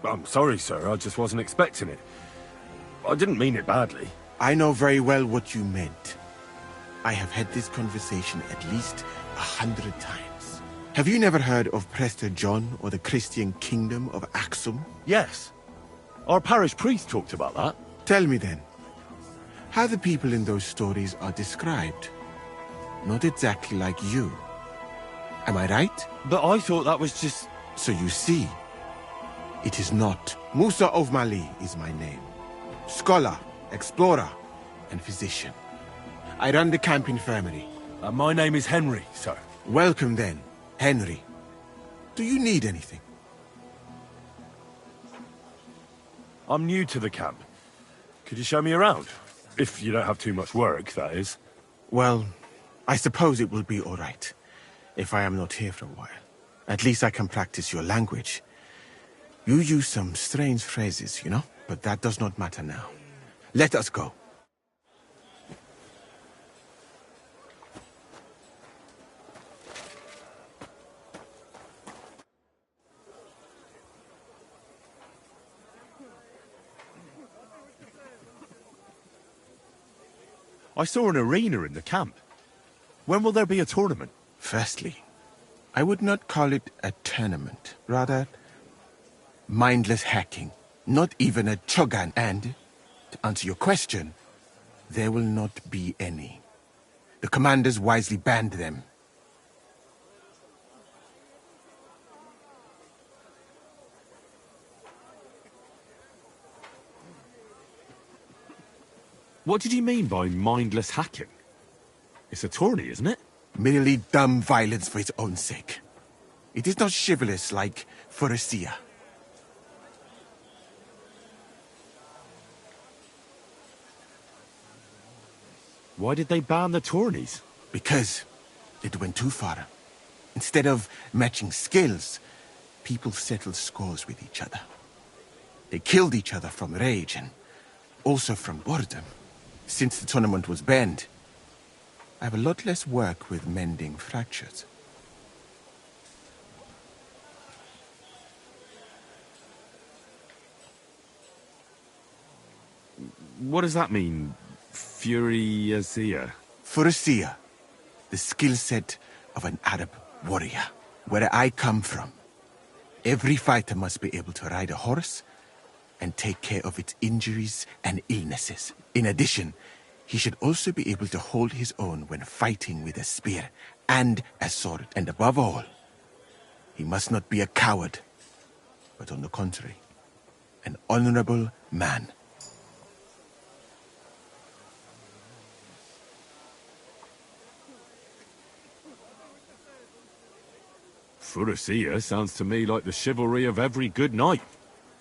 I'm sorry, sir. I just wasn't expecting it. I didn't mean it badly. I know very well what you meant. I have had this conversation at least 100 times. Have you never heard of Prester John or the Christian Kingdom of Axum? Yes. Our parish priest talked about that. Tell me then, how the people in those stories are described. Not exactly like you. Am I right? But I thought that was just... So you see, it is not. Musa of Mali is my name. Scholar, explorer, and physician. I run the camp infirmary. My name is Henry, sir. Welcome then, Henry. Do you need anything? I'm new to the camp. Could you show me around? If you don't have too much work, that is. Well, I suppose it will be all right, if I am not here for a while. At least I can practice your language. You use some strange phrases, you know? But that does not matter now. Let us go. I saw an arena in the camp. When will there be a tournament? Firstly, I would not call it a tournament. Rather, mindless hacking. Not even a chogan. And, to answer your question, there will not be any. The commanders wisely banned them. What did you mean by mindless hacking? It's a tourney, isn't it? Merely dumb violence for its own sake. It is not chivalrous like Pharisea. Why did they ban the tourneys? Because it went too far. Instead of matching skills, people settled scores with each other. They killed each other from rage and also from boredom. Since the tournament was banned, I have a lot less work with mending fractures. What does that mean? Furiazia? Pharisea, the skill set of an Arab warrior. Where I come from, every fighter must be able to ride a horse and take care of its injuries and illnesses. In addition, he should also be able to hold his own when fighting with a spear and a sword. And above all, he must not be a coward, but on the contrary, an honorable man. Furussia sounds to me like the chivalry of every good knight.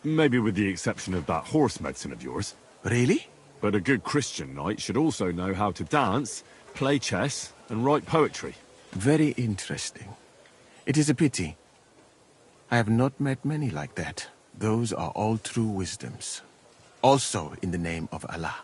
Maybe with the exception of that horse medicine of yours. Really? But a good Christian knight should also know how to dance, play chess, and write poetry. Very interesting. It is a pity. I have not met many like that. Those are all true wisdoms. Also in the name of Allah.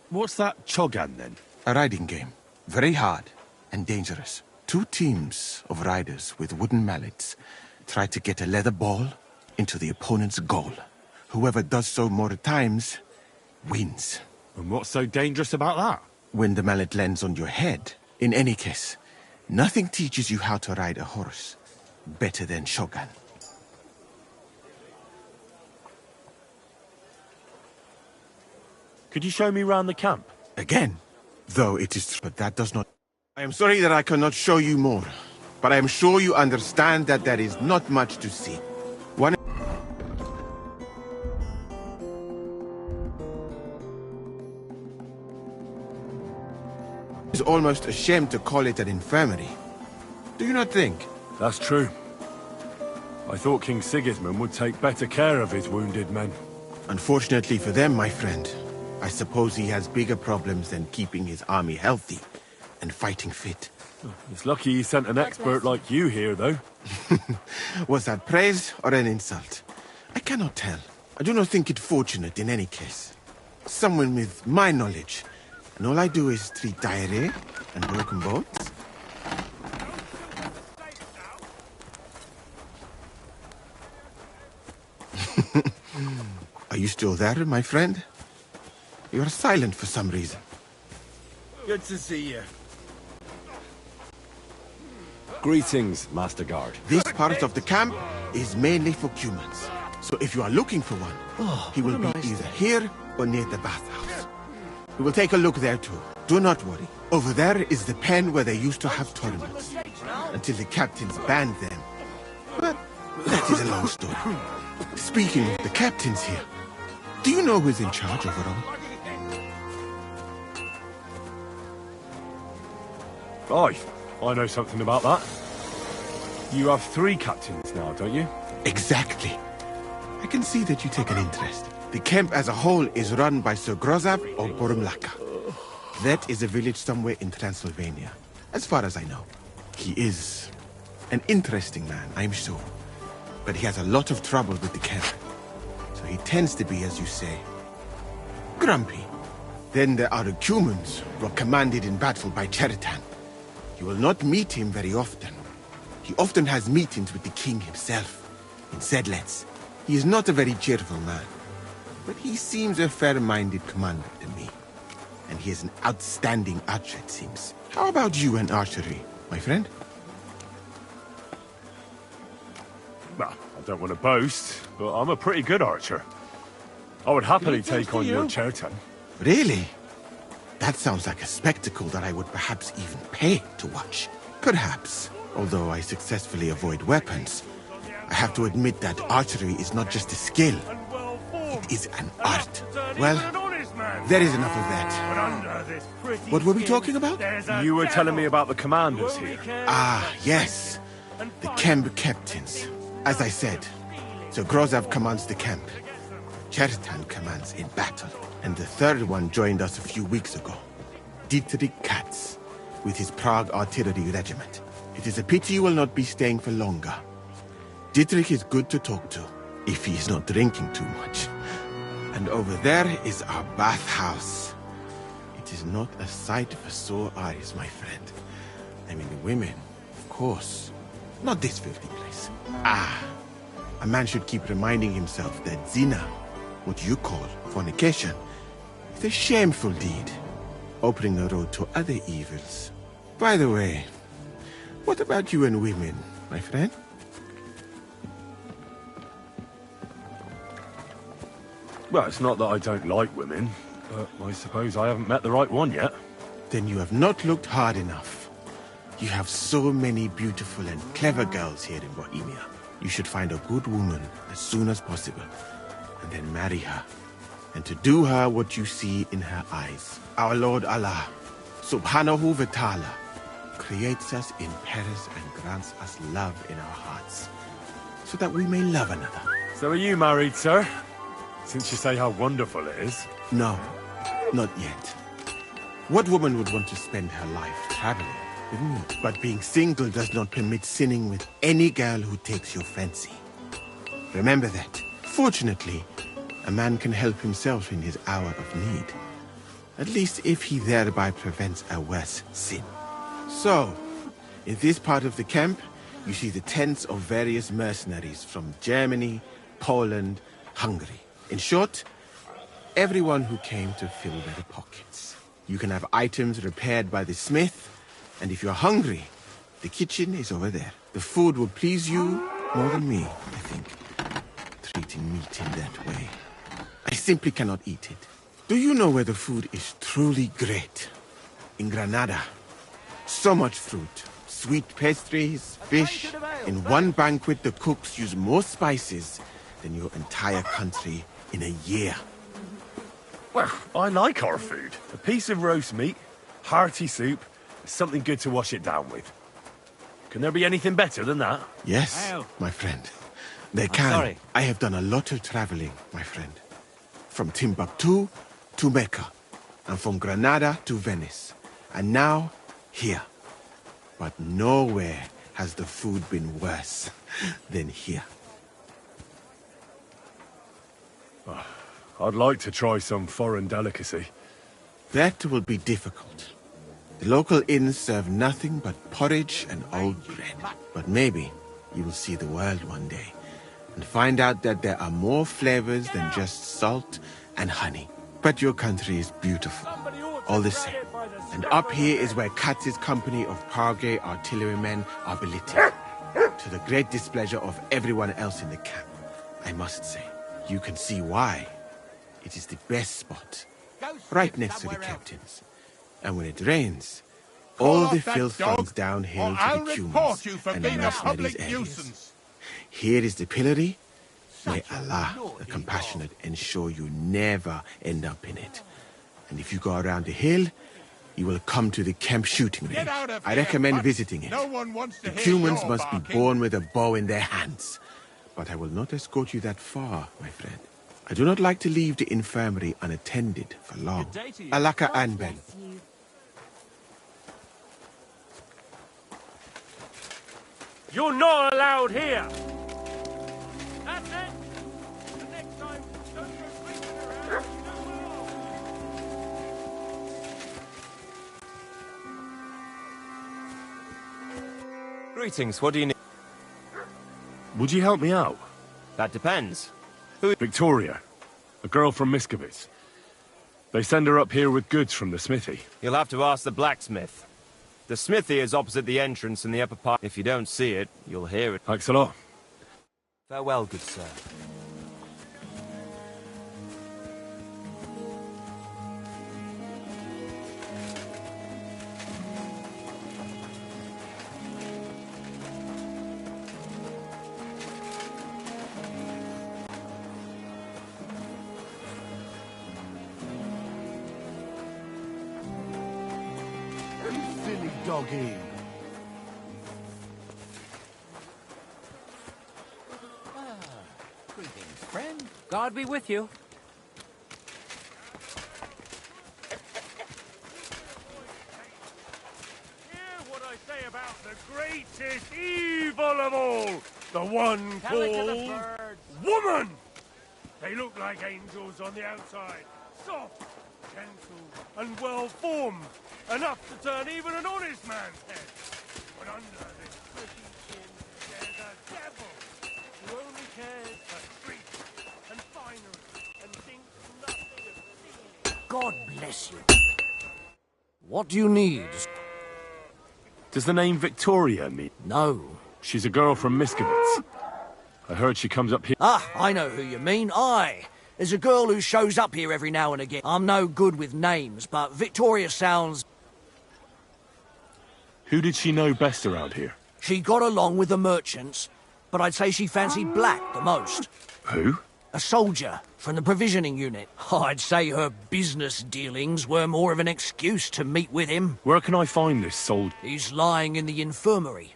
What's that chogan, then? A riding game. Very hard and dangerous. Two teams of riders with wooden mallets try to get a leather ball into the opponent's goal. Whoever does so more times wins. And what's so dangerous about that? When the mallet lands on your head. In any case, nothing teaches you how to ride a horse better than shogun. Could you show me round the camp? Again? Though it is true, but that does not... I am sorry that I cannot show you more, but I am sure you understand that there is not much to see. One is almost ashamed to call it an infirmary. Do you not think? That's true. I thought King Sigismund would take better care of his wounded men. Unfortunately for them, my friend, I suppose he has bigger problems than keeping his army healthy and fighting fit. It's lucky he sent an expert like you here, though. Was that praise or an insult? I cannot tell. I do not think it fortunate in any case. Someone with my knowledge, and all I do is treat diarrhea and broken bones. Are you still there, my friend? You are silent for some reason. Good to see you. Greetings, Master Guard. This part of the camp is mainly for humans. So if you are looking for one, he will be either here or near the bathhouse. We will take a look there too. Do not worry. Over there is the pen where they used to have tournaments. Until the captains banned them. But that is a long story. Speaking of the captains here, do you know who's in charge overall? Aye, I know something about that. You have 3 captains now, don't you? Exactly. I can see that you take an interest. The camp as a whole is run by Sir Grozab or Borumlaka. That is a village somewhere in Transylvania, as far as I know. He is an interesting man, I'm sure. But he has a lot of trouble with the camp. So he tends to be, as you say, grumpy. Then there are the Cumans, who are commanded in battle by Cheritan. You will not meet him very often. He often has meetings with the king himself, in Sedlets. He is not a very cheerful man. but he seems a fair-minded commander to me. And he is an outstanding archer, it seems. How about you and archery, my friend? Well, I don't want to boast, but I'm a pretty good archer. I would happily take on your Chertan. Really? That sounds like a spectacle that I would perhaps even pay to watch. Perhaps. Although I successfully avoid weapons, I have to admit that archery is not just a skill. It is an art. Well, there is enough of that. What were we talking about? You were telling me about the commanders here. Ah, yes. The camp captains. As I said, Sir Grozav commands the camp. Chertan commands in battle. And the third one joined us a few weeks ago. Dietrich Katz, with his Prague artillery regiment. It is a pity you will not be staying for longer. Dietrich is good to talk to, if he is not drinking too much. And over there is our bathhouse. It is not a sight for sore eyes, my friend. I mean, the women, of course. Not this filthy place. Ah, a man should keep reminding himself that zina, what you call fornication, is a shameful deed, opening the road to other evils. By the way, what about you and women, my friend? Well, it's not that I don't like women, but I suppose I haven't met the right one yet. Then you have not looked hard enough. You have so many beautiful and clever girls here in Bohemia. You should find a good woman as soon as possible, and then marry her. And to do her what you see in her eyes. Our Lord Allah, Subhanahu wa Ta'ala, creates us in Paris and grants us love in our hearts, so that we may love another. So are you married, sir? Since you say how wonderful it is. No, not yet. What woman would want to spend her life traveling with me? But being single does not permit sinning with any girl who takes your fancy. Remember that. Fortunately, a man can help himself in his hour of need. At least if he thereby prevents a worse sin. So, in this part of the camp, you see the tents of various mercenaries from Germany, Poland, Hungary. In short, everyone who came to fill their pockets. You can have items repaired by the smith, and if you're hungry, the kitchen is over there. The food will please you more than me, I think, treating meat in that way. I simply cannot eat it. Do you know where the food is truly great? In Granada. So much fruit, sweet pastries, fish. In one banquet, the cooks use more spices than your entire country in a year. Well, I like our food. A piece of roast meat, hearty soup, something good to wash it down with. Can there be anything better than that? Yes, my friend. There can. Sorry. I have done a lot of traveling, my friend. From Timbuktu to Mecca, and from Granada to Venice, and now here. But nowhere has the food been worse than here. I'd like to try some foreign delicacy. That will be difficult. The local inns serve nothing but porridge and old bread. But maybe you will see the world one day and find out that there are more flavors than just salt and honey. But your country is beautiful, all the same. And up here is where Katz's company of Prague artillerymen are billeted, to the great displeasure of everyone else in the camp. I must say, you can see why. It is the best spot, right next to the captains. And when it rains, all the filth runs downhill to the Cumans and the mercenaries' areas. Here is the pillory. May Allah, the compassionate, ensure you never end up in it. And if you go around the hill, you will come to the camp shooting range. I recommend visiting it. The Cumans must be born with a bow in their hands. But I will not escort you that far, my friend. I do not like to leave the infirmary unattended for long. Alaka Anben. You're not allowed here! That's it! The next time, don't go creeping around. Greetings, what do you need? Would you help me out? That depends. Victoria. A girl from Skalitz. They send her up here with goods from the smithy. You'll have to ask the blacksmith. The smithy is opposite the entrance in the upper part. If you don't see it, you'll hear it. Thanks a lot. Farewell, good sir. Silly doggy. Greetings, friend. God be with you. Hear what I say about the greatest evil of all. The one Tell it to the called birds. woman. They look like angels on the outside. Soft, gentle, and well-formed. Enough to turn even an honest man's head. But under this pretty chin, there's a devil who only cares for treats and finery and thinks nothing of stealing. God bless you. What do you need? Does the name Victoria mean? No. She's a girl from Skalitz. I heard she comes up here. Ah, I know who you mean. Aye. There's a girl who shows up here every now and again. I'm no good with names, but Victoria sounds... Who did she know best around here? She got along with the merchants, but I'd say she fancied Black the most. Who? A soldier from the provisioning unit. I'd say her business dealings were more of an excuse to meet with him. Where can I find this soldier? He's lying in the infirmary.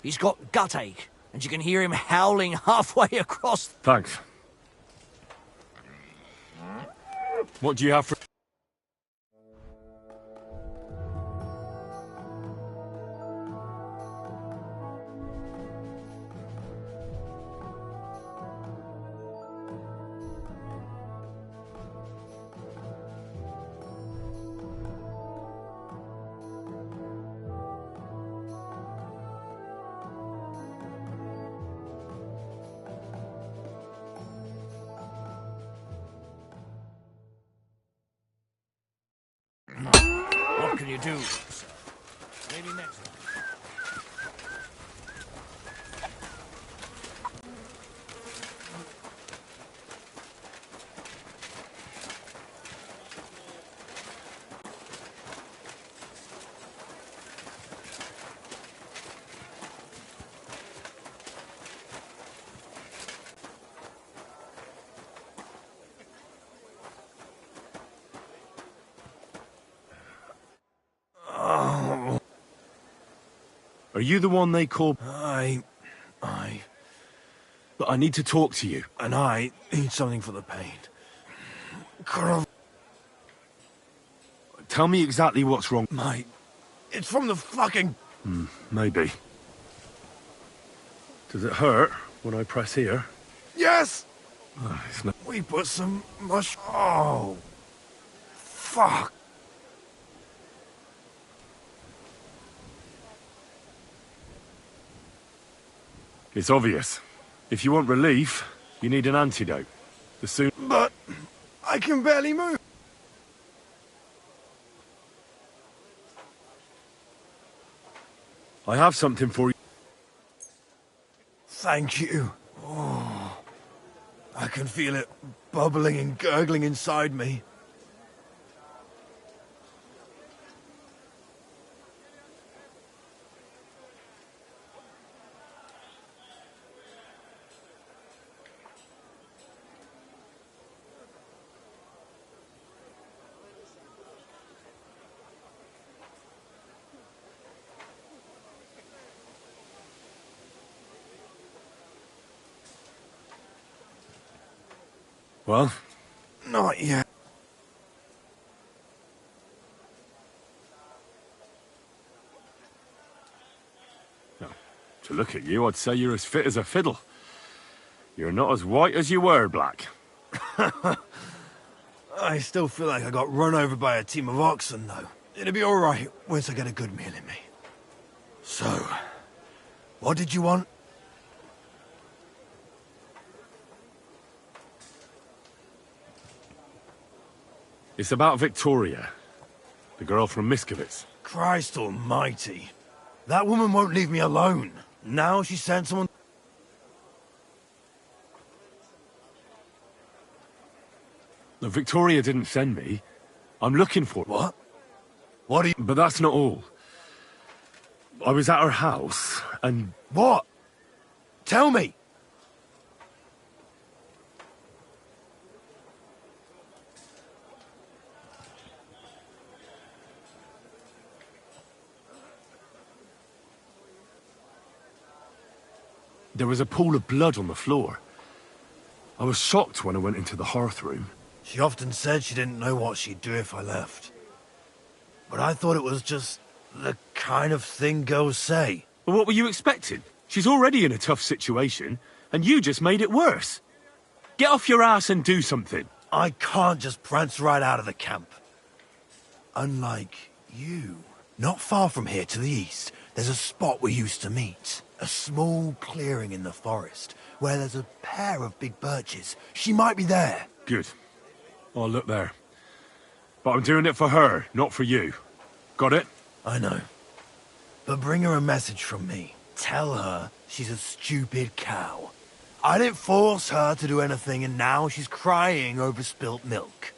He's got gut ache, and you can hear him howling halfway across. Thanks. What do you have for... What can you do, sir? Maybe next time. Are you the one they call... Aye. But I need to talk to you. And I need something for the pain. Tell me exactly what's wrong. Mate, it's from the fucking... Maybe. Does it hurt when I press here? Yes! It's not... We put some mush... Oh. Fuck. It's obvious. If you want relief, you need an antidote. The soon... But I can barely move. I have something for you. Thank you. Oh, I can feel it bubbling and gurgling inside me. Well? Not yet. No. To look at you, I'd say you're as fit as a fiddle. You're not as white as you were, Black. I still feel like I got run over by a team of oxen, though. It'll be all right once I get a good meal in me. So, what did you want? It's about Victoria, the girl from Skalitz. Christ almighty. That woman won't leave me alone. Now she sent someone... No, Victoria didn't send me. I'm looking for... What? What are you... But that's not all. I was at her house, and... What? Tell me! There was a pool of blood on the floor. I was shocked when I went into the hearth room. She often said she didn't know what she'd do if I left. But I thought it was just the kind of thing girls say. Well, what were you expecting? She's already in a tough situation, and you just made it worse. Get off your ass and do something. I can't just prance right out of the camp. Unlike you. Not far from here to the east, there's a spot we used to meet. A small clearing in the forest, where there's a pair of big birches. She might be there. Good. I'll look there. But I'm doing it for her, not for you. Got it? I know. But bring her a message from me. Tell her she's a stupid cow. I didn't force her to do anything, and now she's crying over spilt milk.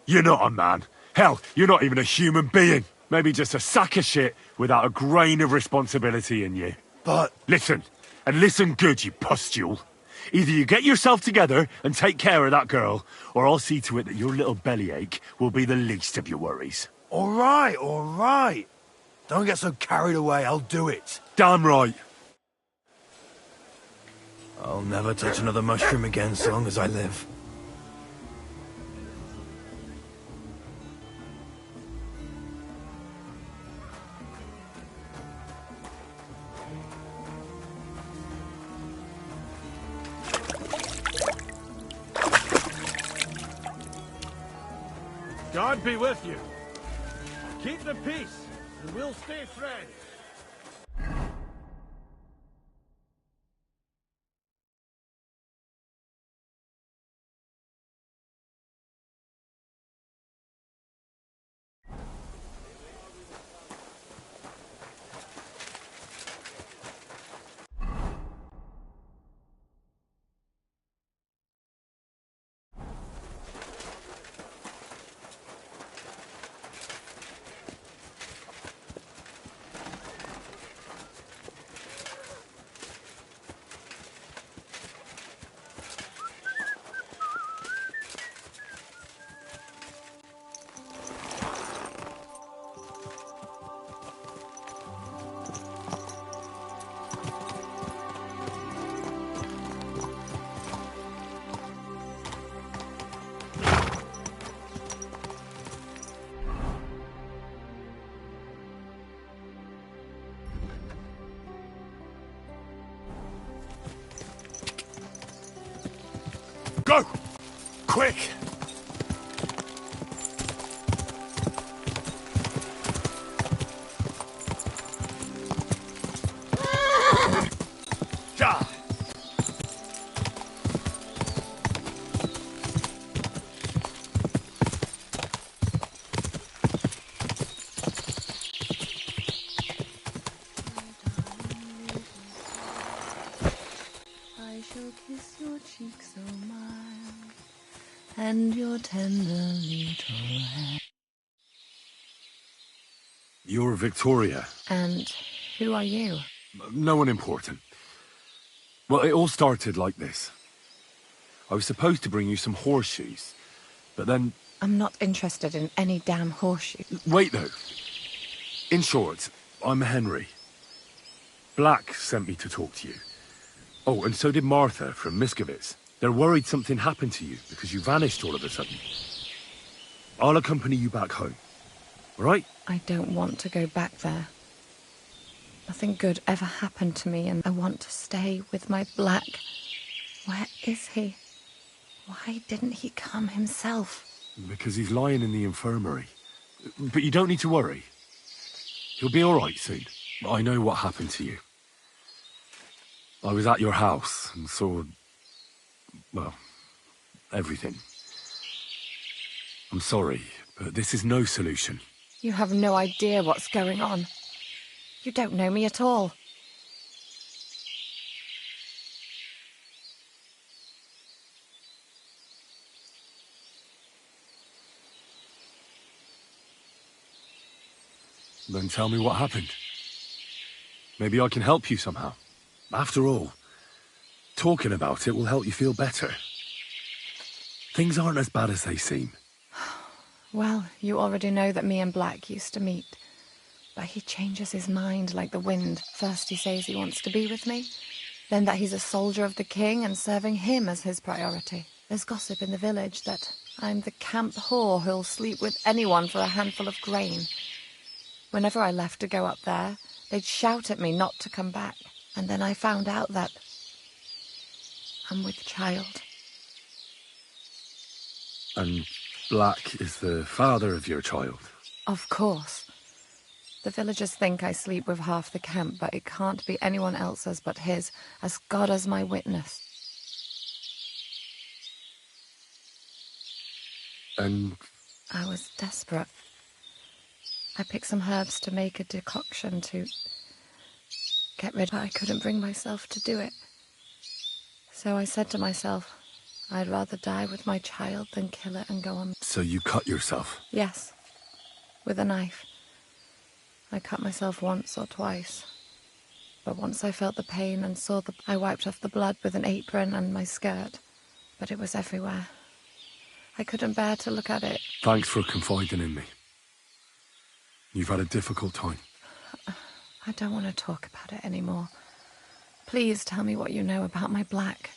You're not a man. Hell, you're not even a human being. Maybe just a sack of shit without a grain of responsibility in you. But... Listen, and listen good, you pustule. Either you get yourself together and take care of that girl, or I'll see to it that your little bellyache will be the least of your worries. All right. Don't get so carried away, I'll do it. Damn right. I'll never touch another mushroom again so long as I live. God be with you. Keep the peace, and we'll stay friends. Go! Quick! Ja! I shall kiss your cheek so mild, and your tender little hand. You're Victoria. And who are you? No one important. Well, it all started like this. I was supposed to bring you some horseshoes, but then... I'm not interested in any damn horseshoe. Wait, though. In short, I'm Henry. Black sent me to talk to you. Oh, and so did Martha from Skalitz. They're worried something happened to you because you vanished all of a sudden. I'll accompany you back home. All right? I don't want to go back there. Nothing good ever happened to me, and I want to stay with my Black. Where is he? Why didn't he come himself? Because he's lying in the infirmary. But you don't need to worry. He'll be all right soon. I know what happened to you. I was at your house and saw... well, everything. I'm sorry, but this is no solution. You have no idea what's going on. You don't know me at all. Then tell me what happened. Maybe I can help you somehow. After all, talking about it will help you feel better. Things aren't as bad as they seem. Well, you already know that me and Black used to meet. But he changes his mind like the wind. First he says he wants to be with me, then that he's a soldier of the king and serving him as his priority. There's gossip in the village that I'm the camp whore who'll sleep with anyone for a handful of grain. Whenever I left to go up there, they'd shout at me not to come back. And then I found out that I'm with child. And Black is the father of your child? Of course. The villagers think I sleep with half the camp, but it can't be anyone else's but his, as God is my witness. And... I was desperate. I picked some herbs to make a decoction to get rid, but I couldn't bring myself to do it. So I said to myself, I'd rather die with my child than kill it and go on. So you cut yourself? Yes, with a knife. I cut myself once or twice. But once I felt the pain and saw I wiped off the blood with an apron and my skirt. But it was everywhere. I couldn't bear to look at it. Thanks for confiding in me. You've had a difficult time. I don't want to talk about it anymore. Please tell me what you know about my Black.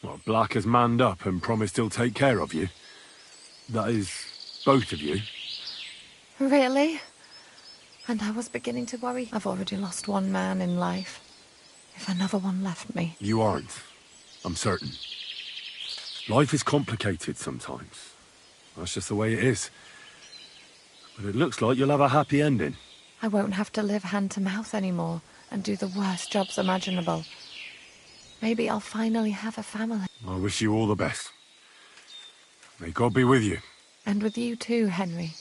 Well, Black has manned up and promised he'll take care of you. That is, both of you. Really? And I was beginning to worry. I've already lost one man in life. If another one left me... You aren't. I'm certain. Life is complicated sometimes. That's just the way it is. But it looks like you'll have a happy ending. I won't have to live hand to mouth anymore and do the worst jobs imaginable. Maybe I'll finally have a family. I wish you all the best. May God be with you. And with you too, Henry.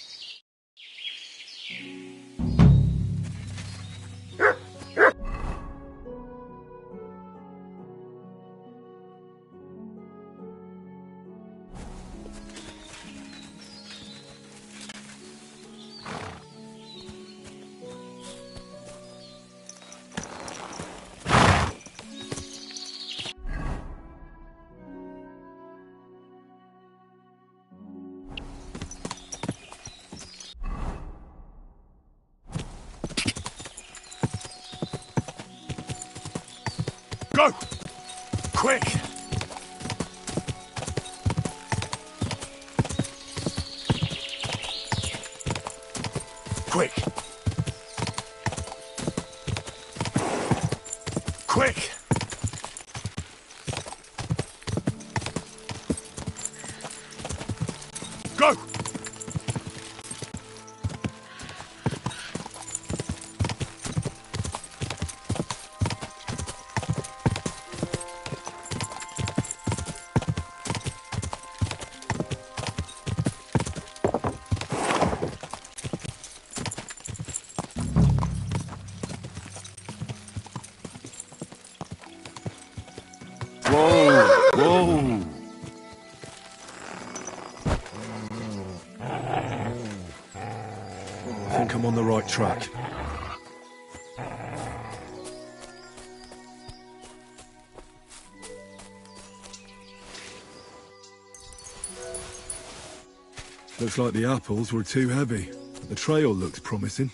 Go! Quick! Quick! Quick! Go! Whoa! I think I'm on the right track. Looks like the apples were too heavy. The trail looks promising.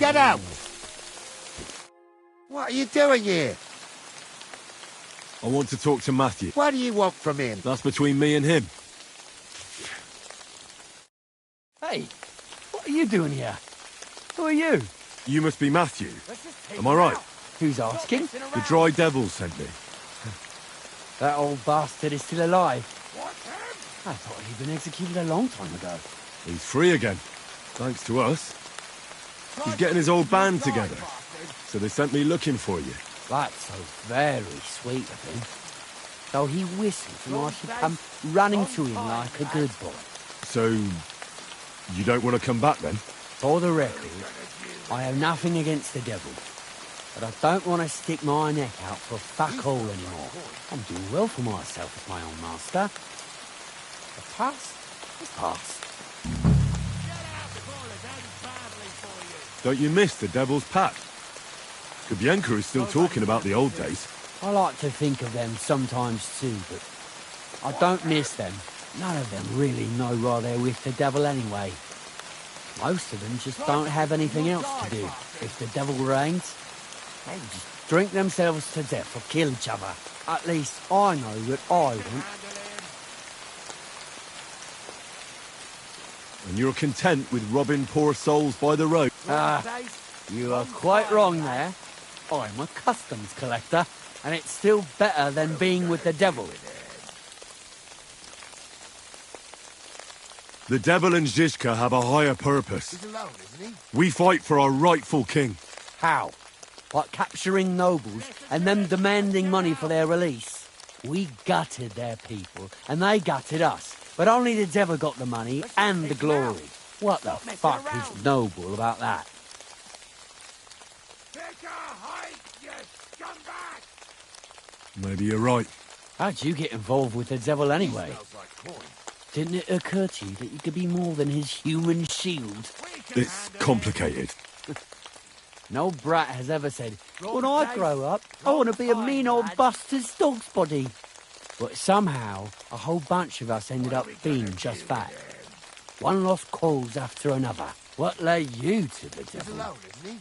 Get out! What are you doing here? I want to talk to Matthew. What do you want from him? That's between me and him. Hey, what are you doing here? Who are you? You must be Matthew. Am I right? Who's asking? The Dry Devil sent me. That old bastard is still alive. I thought he'd been executed a long time ago. He's free again. Thanks to us. He's getting his old band together. So they sent me looking for you. That's so very sweet of him. So he whistled and I should come running to him like a good boy. So, you don't want to come back then? For the record, I have nothing against the devil. But I don't want to stick my neck out for fuck all anymore. I'm doing well for myself as my own master. The past is past. Don't you miss the Devil's Pack? Kubienka is still talking about the old days. I like to think of them sometimes too, but I don't miss them. None of them really know why they're with the devil anyway. Most of them just don't have anything else to do. If the devil reigns, they just drink themselves to death or kill each other. At least I know that I won't. And you're content with robbing poor souls by the road? You are quite wrong there. I'm a customs collector, and it's still better than being with the devil. The devil and Zizka have a higher purpose. He's alone, isn't he? We fight for our rightful king. How? By capturing nobles and them demanding money for their release? We gutted their people, and they gutted us. But only the devil got the money and the glory. What the fuck is noble about that? Maybe you're right. How'd you get involved with the devil anyway? Didn't it occur to you that you could be more than his human shield? It's complicated. No brat has ever said, when I grow up, I want to be a mean old bastard's dog's body. But somehow, a whole bunch of us ended up being just that. One lost cause after another. What led you to the devil? He's alone, isn't he?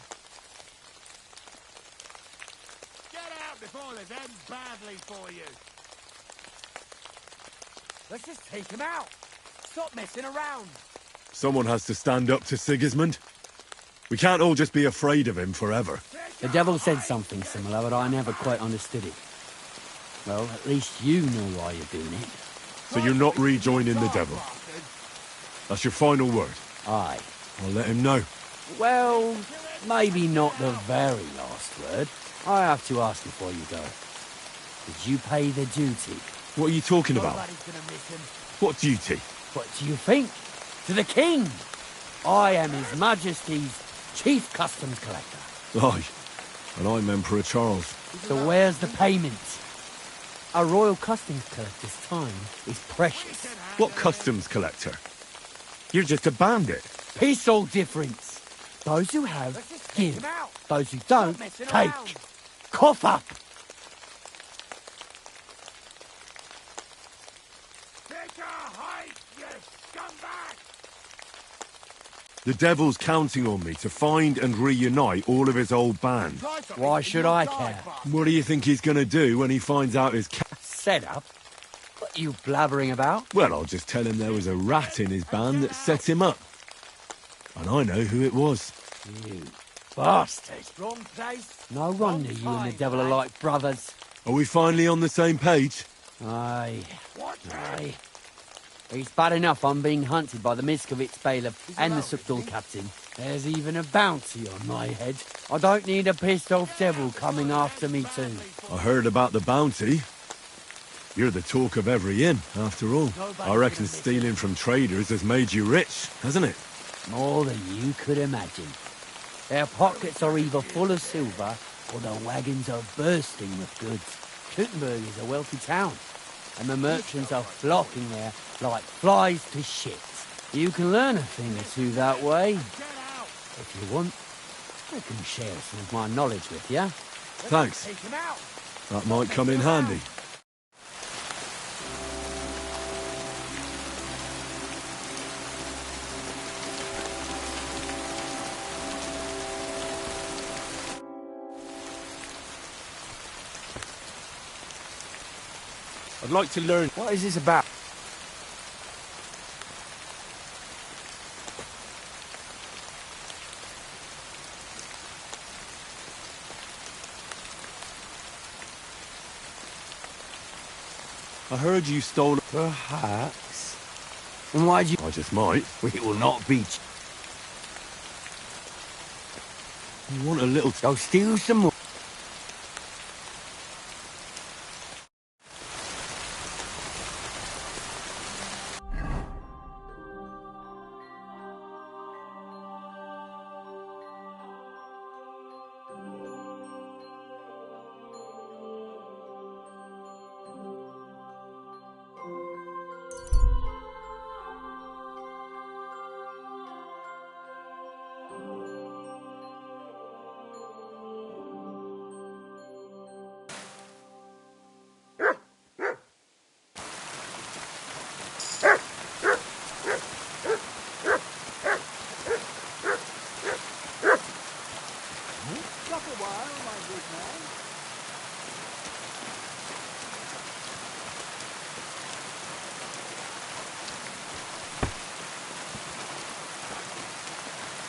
Get out before this ends badly for you. Let's just take him out. Stop messing around. Someone has to stand up to Sigismund. We can't all just be afraid of him forever. The devil said something similar, but I never quite understood it. Well, at least you know why you're doing it. So you're not rejoining the devil? That's your final word? Aye. I'll let him know. Well, maybe not the very last word. I have to ask before you go. Did you pay the duty? What are you talking about? What duty? What do you think? To the king! I am His Majesty's Chief Customs Collector. Aye, and I'm Emperor Charles. So where's the payment? A royal customs collector's time is precious. What customs collector? You're just a bandit. Peace all difference. Those who have, give. Those who don't, take. Cough up! The devil's counting on me to find and reunite all of his old band. Why should I care? What do you think he's gonna do when he finds out his Set up? What are you blabbering about? Well, I'll just tell him there was a rat in his band that set him up. And I know who it was. You bastard. Wrong place. No wonder you and the devil are like brothers. Are we finally on the same page? Aye. Aye. It's bad enough I'm being hunted by the Miskovitz bailiff and the Sukdal captain. There's even a bounty on my head. I don't need a pissed-off devil coming after me too. I heard about the bounty. You're the talk of every inn, after all. I reckon stealing from traders has made you rich, hasn't it? More than you could imagine. Their pockets are either full of silver or their wagons are bursting with goods. Kuttenberg is a wealthy town, and the merchants are flocking there like flies to shit. You can learn a thing or two that way. If you want, I can share some of my knowledge with you. Thanks. That might come in handy. I'd like to learn... What is this about? I heard you stole... Perhaps. And why'd you... I just might. We will not be... You want a little... I'll steal some more.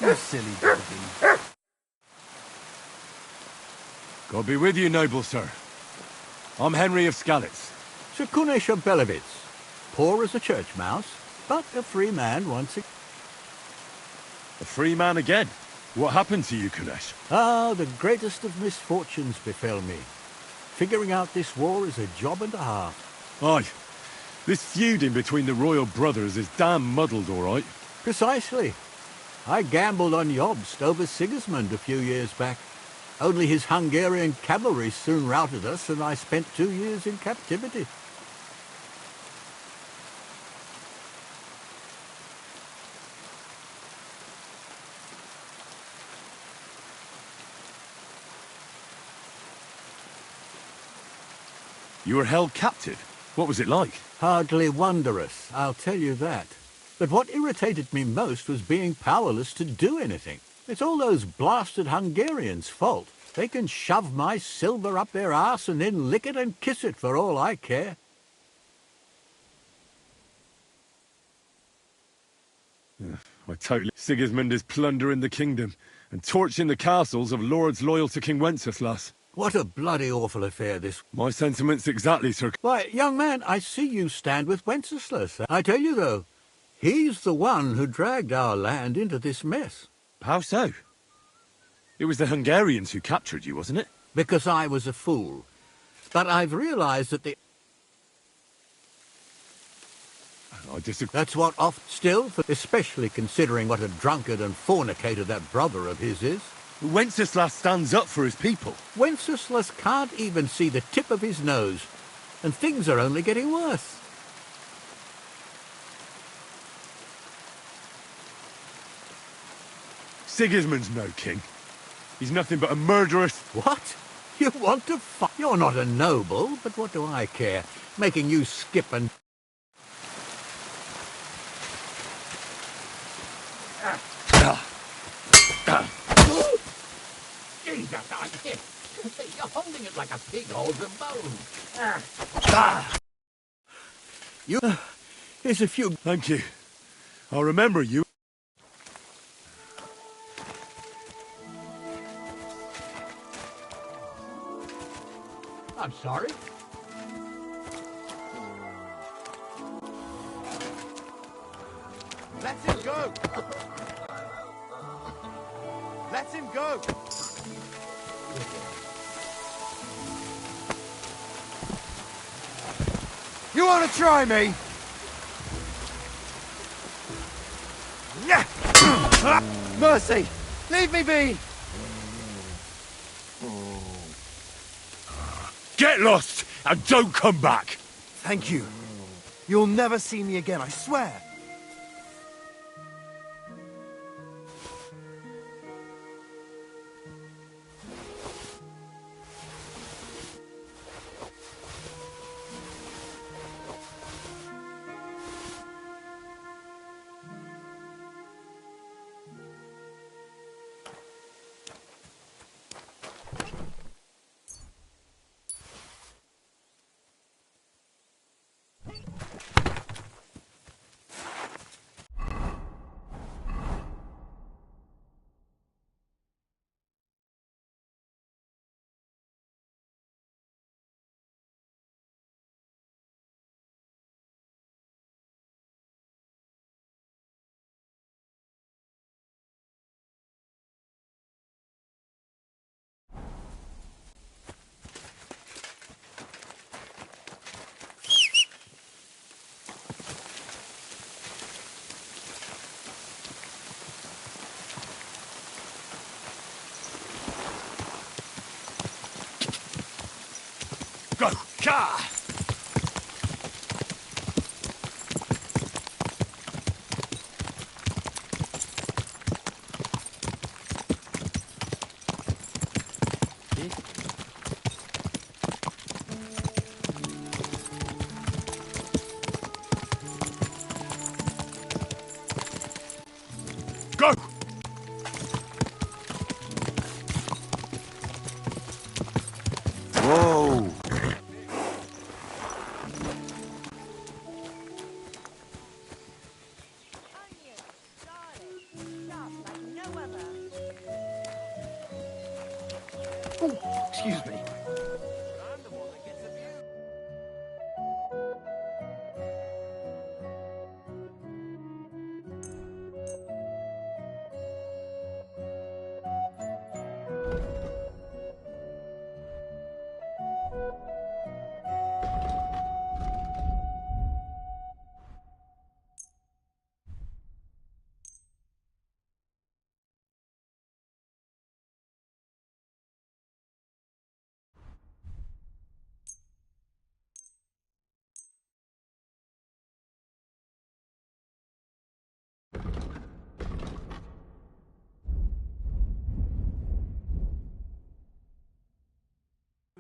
You silly doggy. God be with you, noble sir. I'm Henry of Skalitz. Sir Kunesh of Belevitz. Poor as a church mouse, but a free man once again. A free man again? What happened to you, Kunesh? Ah, the greatest of misfortunes befell me. Figuring out this war is a job and a half. Aye. This feuding between the royal brothers is damn muddled, all right. Precisely. I gambled on Jobst over Sigismund a few years back. Only his Hungarian cavalry soon routed us, and I spent 2 years in captivity. You were held captive? What was it like? Hardly wondrous, I'll tell you that. But what irritated me most was being powerless to do anything. It's all those blasted Hungarians' fault. They can shove my silver up their arse and then lick it and kiss it for all I care. I totally... Sigismund is plundering the kingdom and torching the castles of lords loyal to King Wenceslas. What a bloody awful affair this... My sentiments exactly, sir. Why, young man, I see you stand with Wenceslas. I tell you, though, he's the one who dragged our land into this mess. How so? It was the Hungarians who captured you, wasn't it? Because I was a fool. But I've realized that the... I disagree. That's what oft still, especially considering what a drunkard and fornicator that brother of his is. Wenceslas stands up for his people. Wenceslas can't even see the tip of his nose, and things are only getting worse. Sigismund's no king. He's nothing but a murderous... What? You want to fight? You're not a noble, but what do I care? Making you skip and... Jesus, I'm hit. You're holding it like a pig holds a bone. You... here's a few... Thank you. I'll remember you. I'm sorry. Let him go! Let him go! You want to try me? Mercy! Leave me be! Get lost and don't come back! Thank you. You'll never see me again, I swear. Gah! Go! Whoa! Excuse me.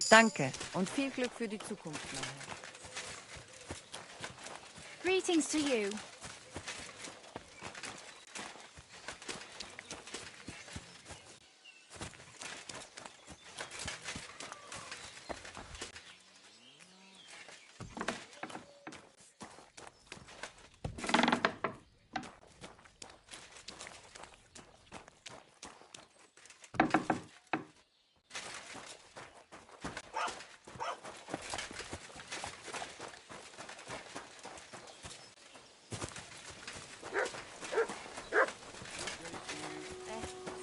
Danke und viel Glück für die Zukunft, mein Herr. Greetings to you.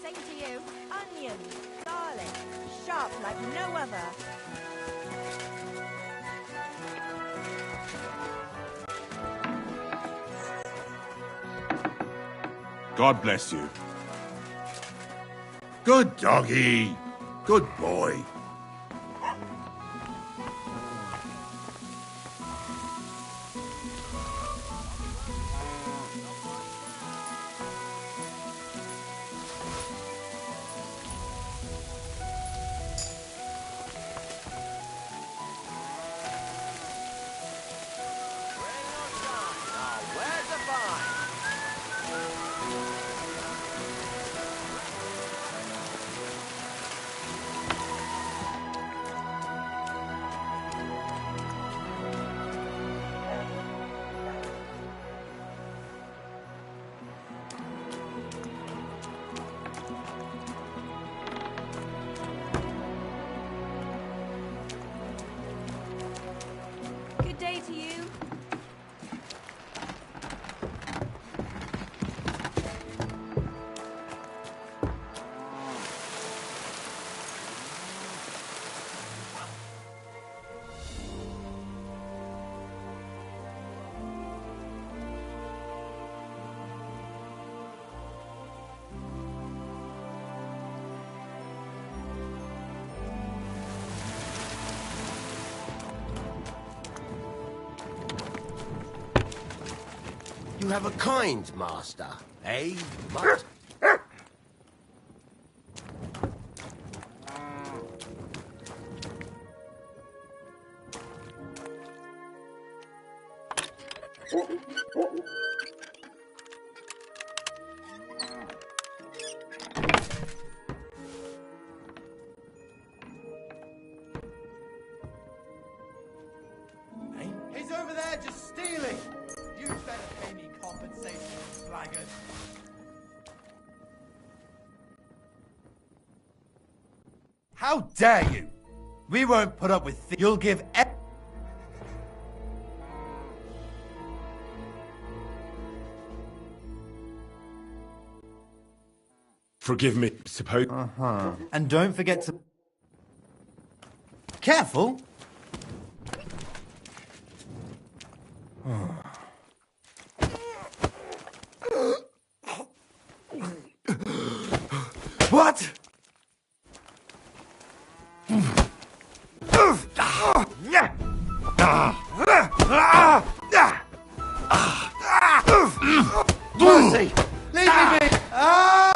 Same to you. Onions, garlic, sharp like no other. God bless you. Good doggy. Good boy. Where's the fine? Good day to you. You have a kind master, eh, mutt? He's over there just stealing. You better pay me compensation, dragon. How dare you? We won't put up with you'll give Forgive me, suppose. And don't forget to... Careful! What? Mercy! Leave me be! Ah!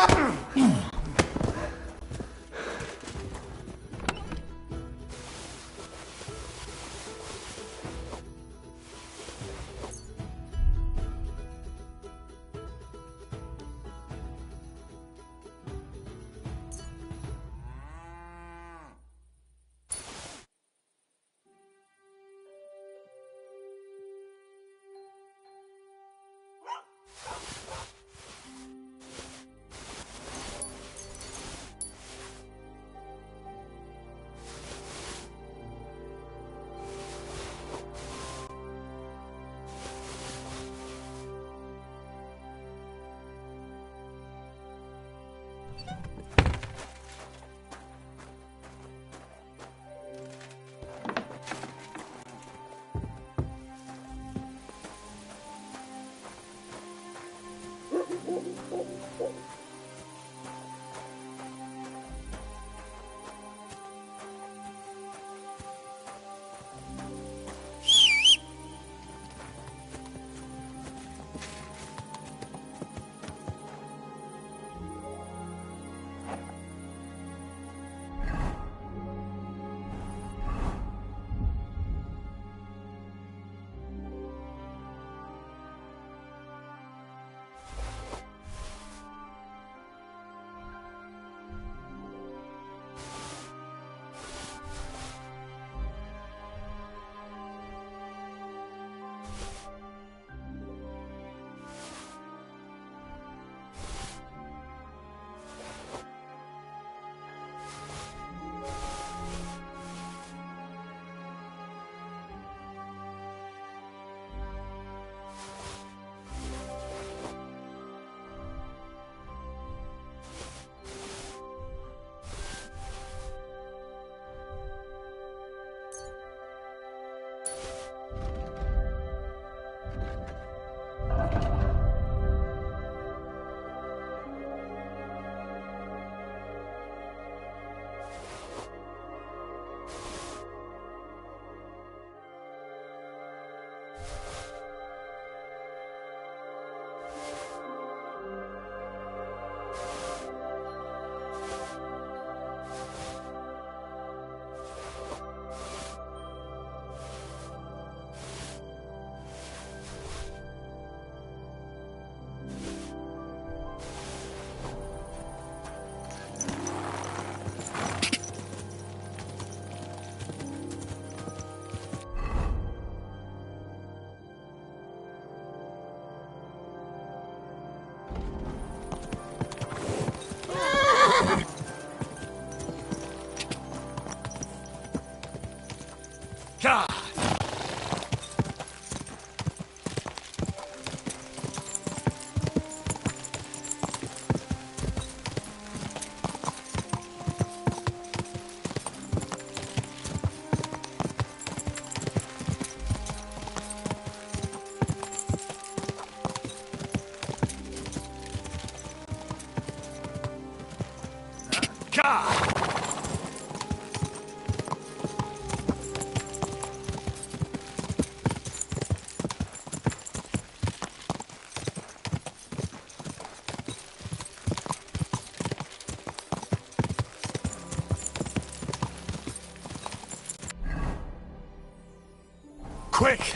Quick!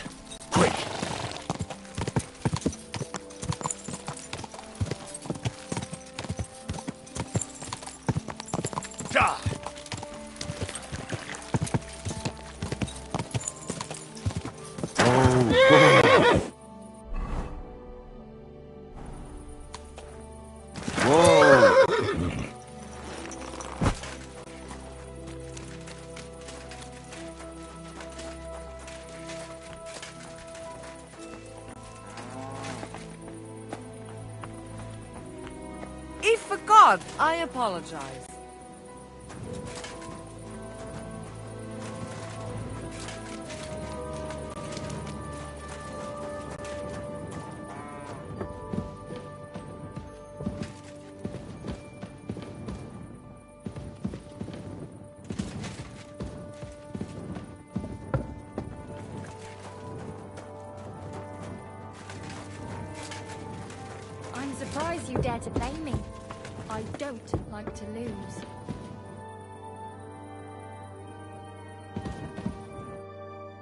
Quick! God! If for God, I apologize. surprised you dare to play me. I don't like to lose.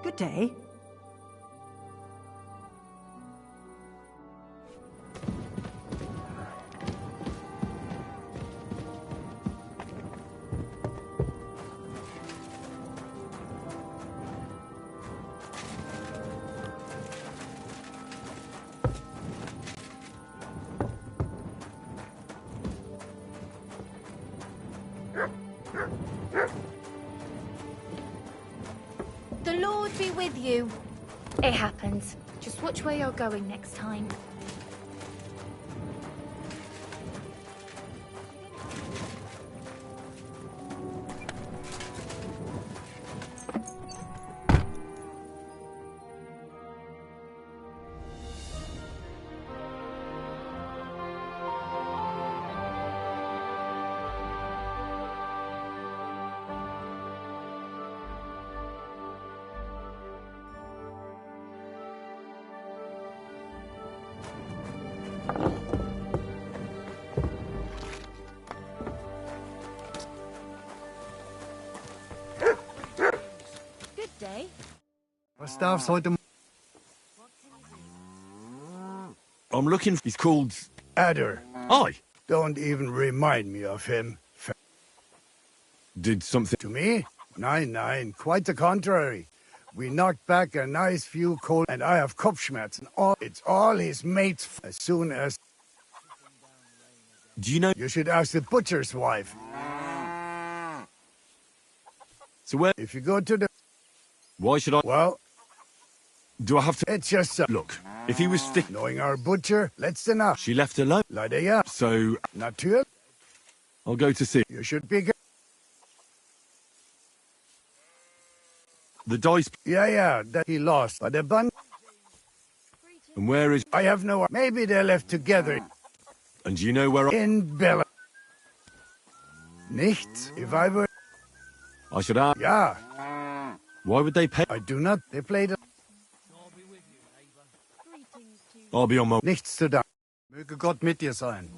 Good day. The Lord be with you. It happens. Just watch where you're going next time. Good day. Was darf's heute? I'm looking. He's called Adder. Aye. Don't even remind me of him. Did something to me? Nein, quite the contrary. We knocked back a nice few cold, and I have Kopfschmerzen. It's all his mates. As soon as. Do you know? You should ask the butcher's wife. So where? If you go to the. Why should I? Well. Do I have to? It's just look. If he was knowing our butcher, letzte Nacht. She left alone. Leider ja. So. Natürlich. I'll go to see. You should be. The dice. Yeah, that he lost. But the bun. And where is? I have no. Maybe they left together. And do you know where? In Bella. Nichts. If I were. I should ask. Yeah. Why would they pay? I do not. They played. I'll be on my. Nichts zu danken. Möge Gott mit dir sein.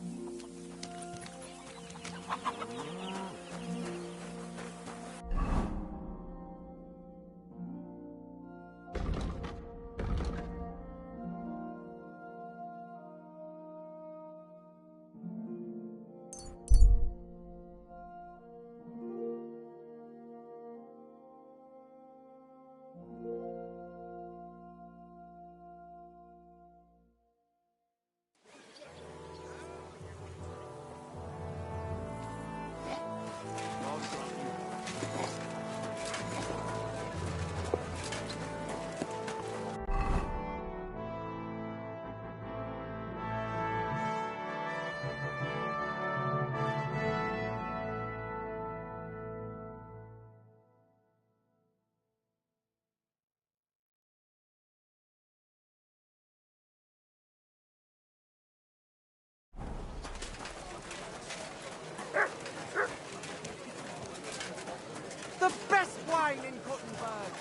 The best wine in Gothenburg.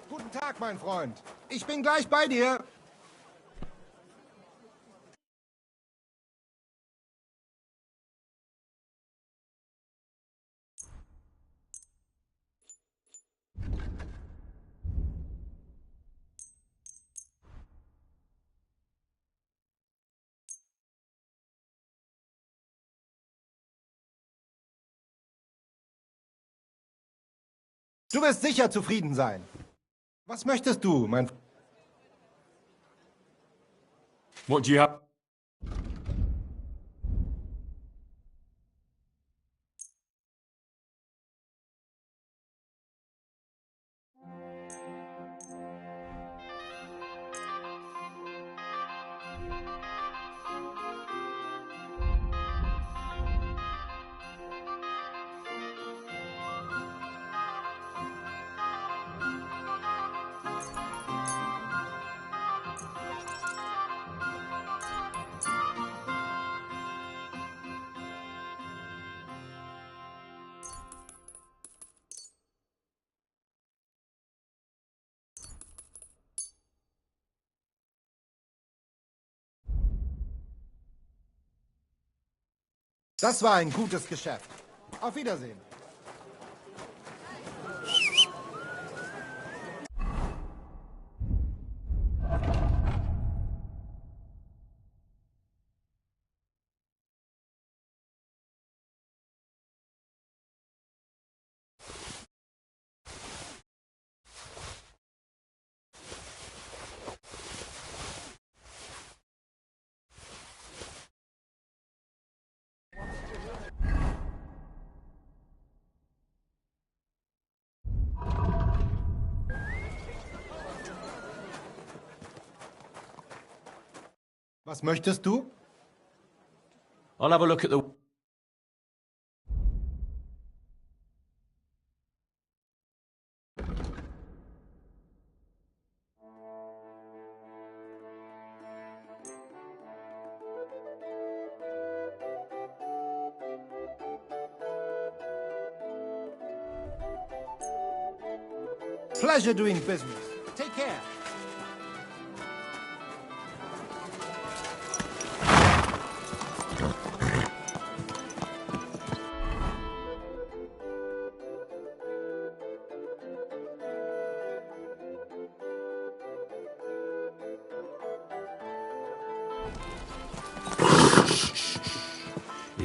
Guten Tag, mein Freund. Ich bin gleich bei dir. Du wirst sicher zufrieden sein. Was möchtest du, mein Freund? What do you have? Das war ein gutes Geschäft. Auf Wiedersehen. Was möchtest du? I'll have a look at the... Pleasure doing business. Take care.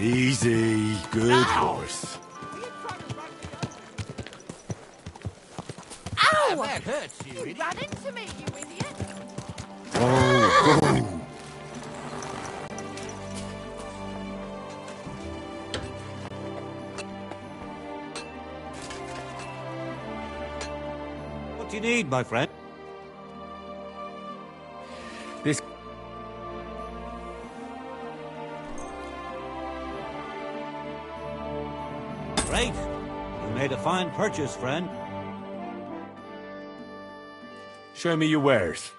Easy, good horse. Ow! That hurts you, You ran into me, you idiot! Oh, What do you need, my friend? This... Great. You made a fine purchase, friend. Show me your wares.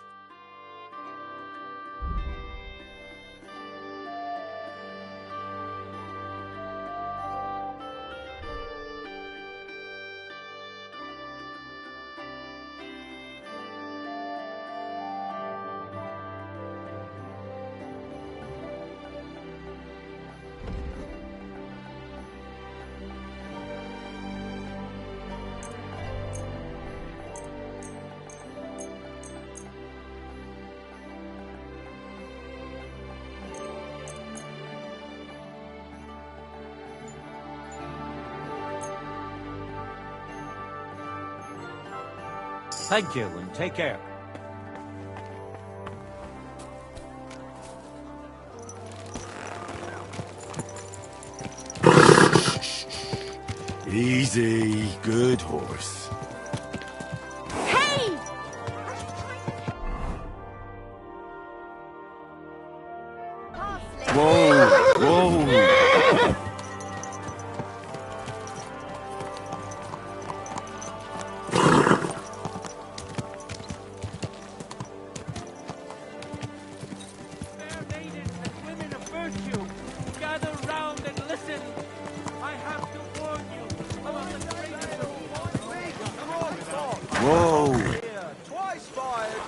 Thank you, and take care. easy, good horse. Hey! Whoa, whoa. Whoa! Twice fired!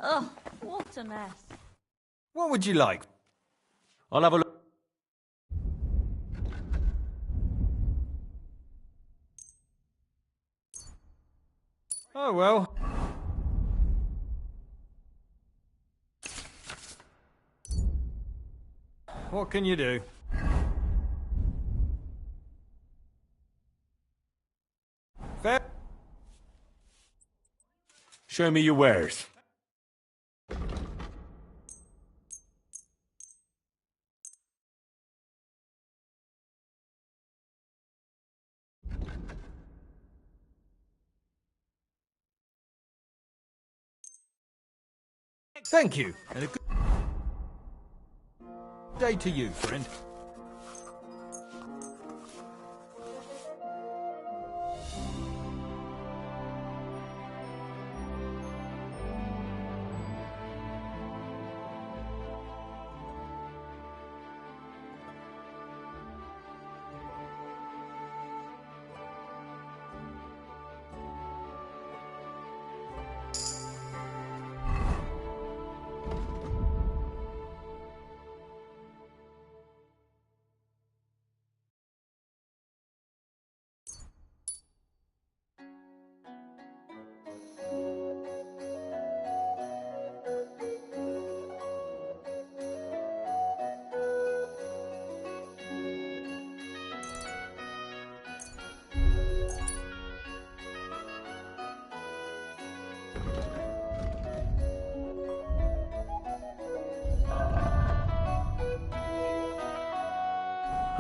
Oh, what a mess. What would you like? I'll have a look. Oh well. What can you do? Fair. Show me your wares. Thank you, and a good day to you, friend.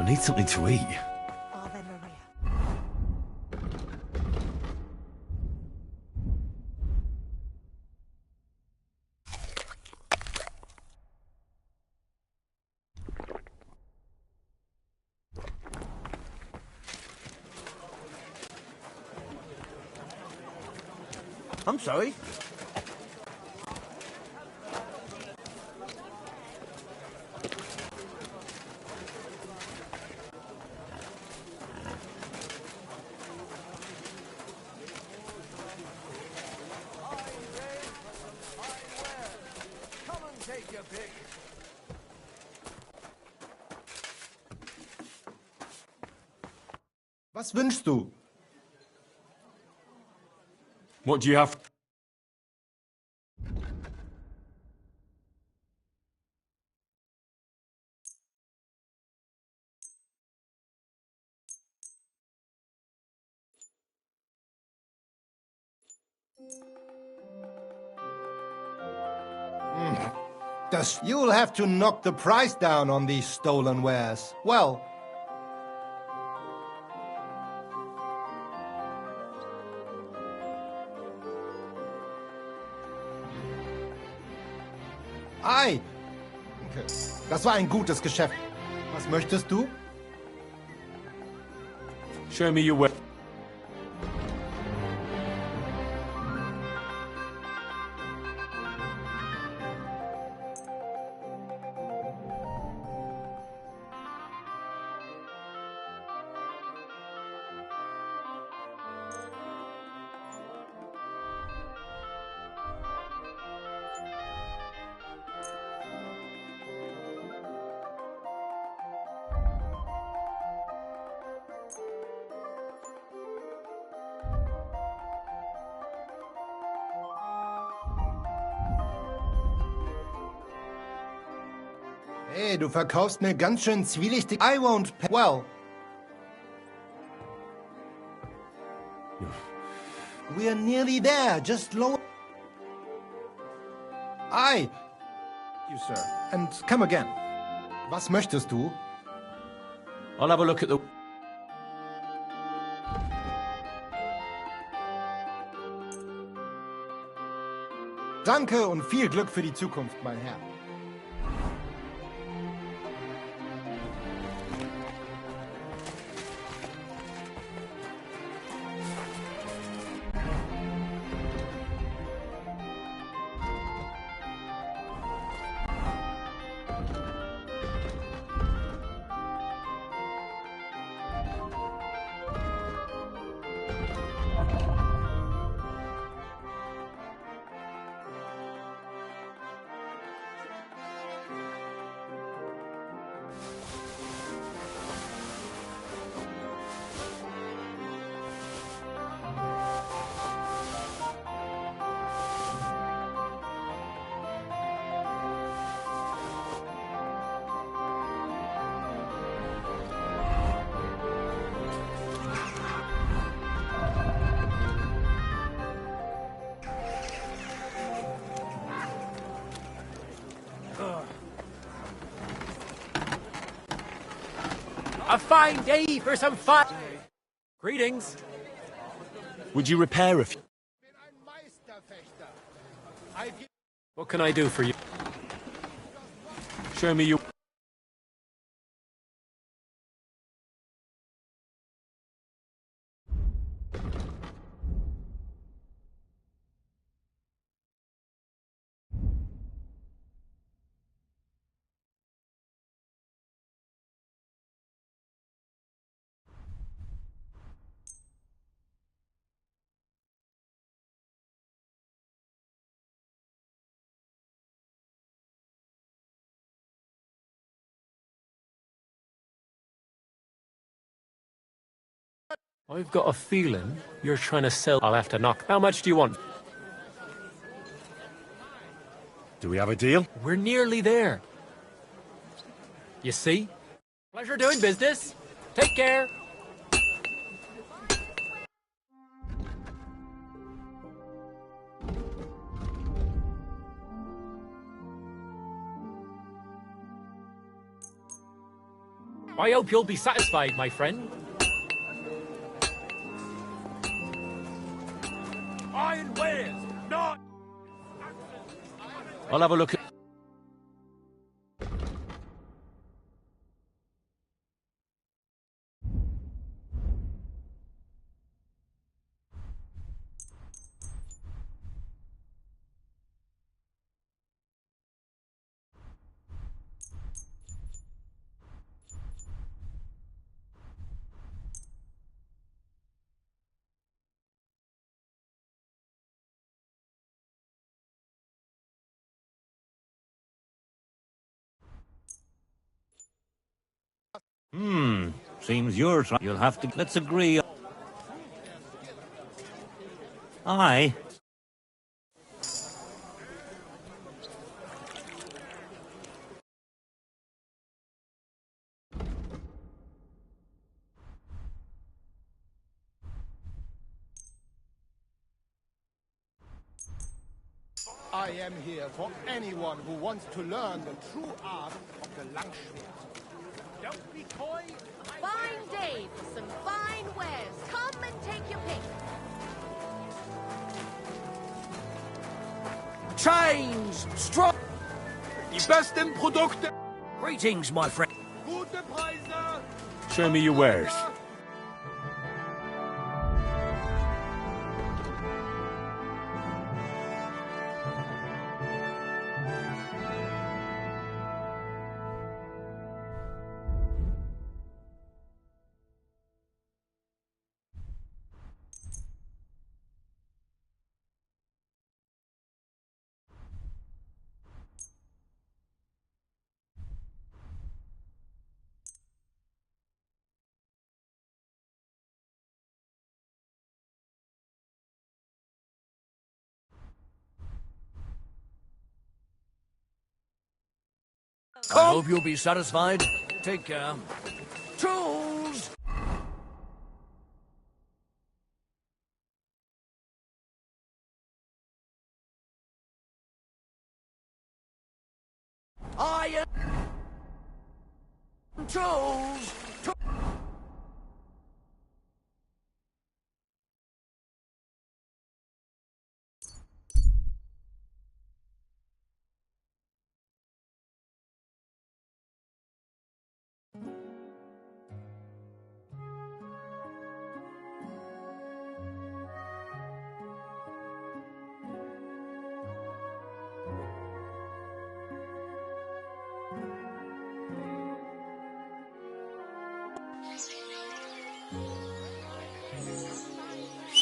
I need something to eat. Ave Maria. I'm sorry. Come and take your pick. Was wünschst du? What do you have? You'll have to knock the price down on these stolen wares. Well, Ei! Okay. Das war ein gutes Geschäft. Was möchtest du? Show me your way. Hey, du verkaufst mir ganz schön zwielichtig. I won't pay. Well. We're nearly there. Just lower. Aye. You, sir. And come again. Was möchtest du? I'll have a look at the... Danke und viel Glück für die Zukunft, mein Herr. A fine day for some fun. Greetings. Would you repair a few... What can I do for you? Show me your... I've got a feeling you're trying to sell. I'll have to knock. How much do you want? Do we have a deal? We're nearly there. You see? Pleasure doing business. Take care. I hope you'll be satisfied, my friend. Iron wares, not... I'll have a look at... Seems you're trying. You'll have to. Let's agree. Aye. I am here for anyone who wants to learn the true art of the lush. Don't be coy. Fine day for some fine wares. Come and take your pick. Chains! Strong! Die besten Produkte! Greetings, my friend. Gute Preise! Show me your wares. I hope you'll be satisfied. Take care. Tools! Iron tools!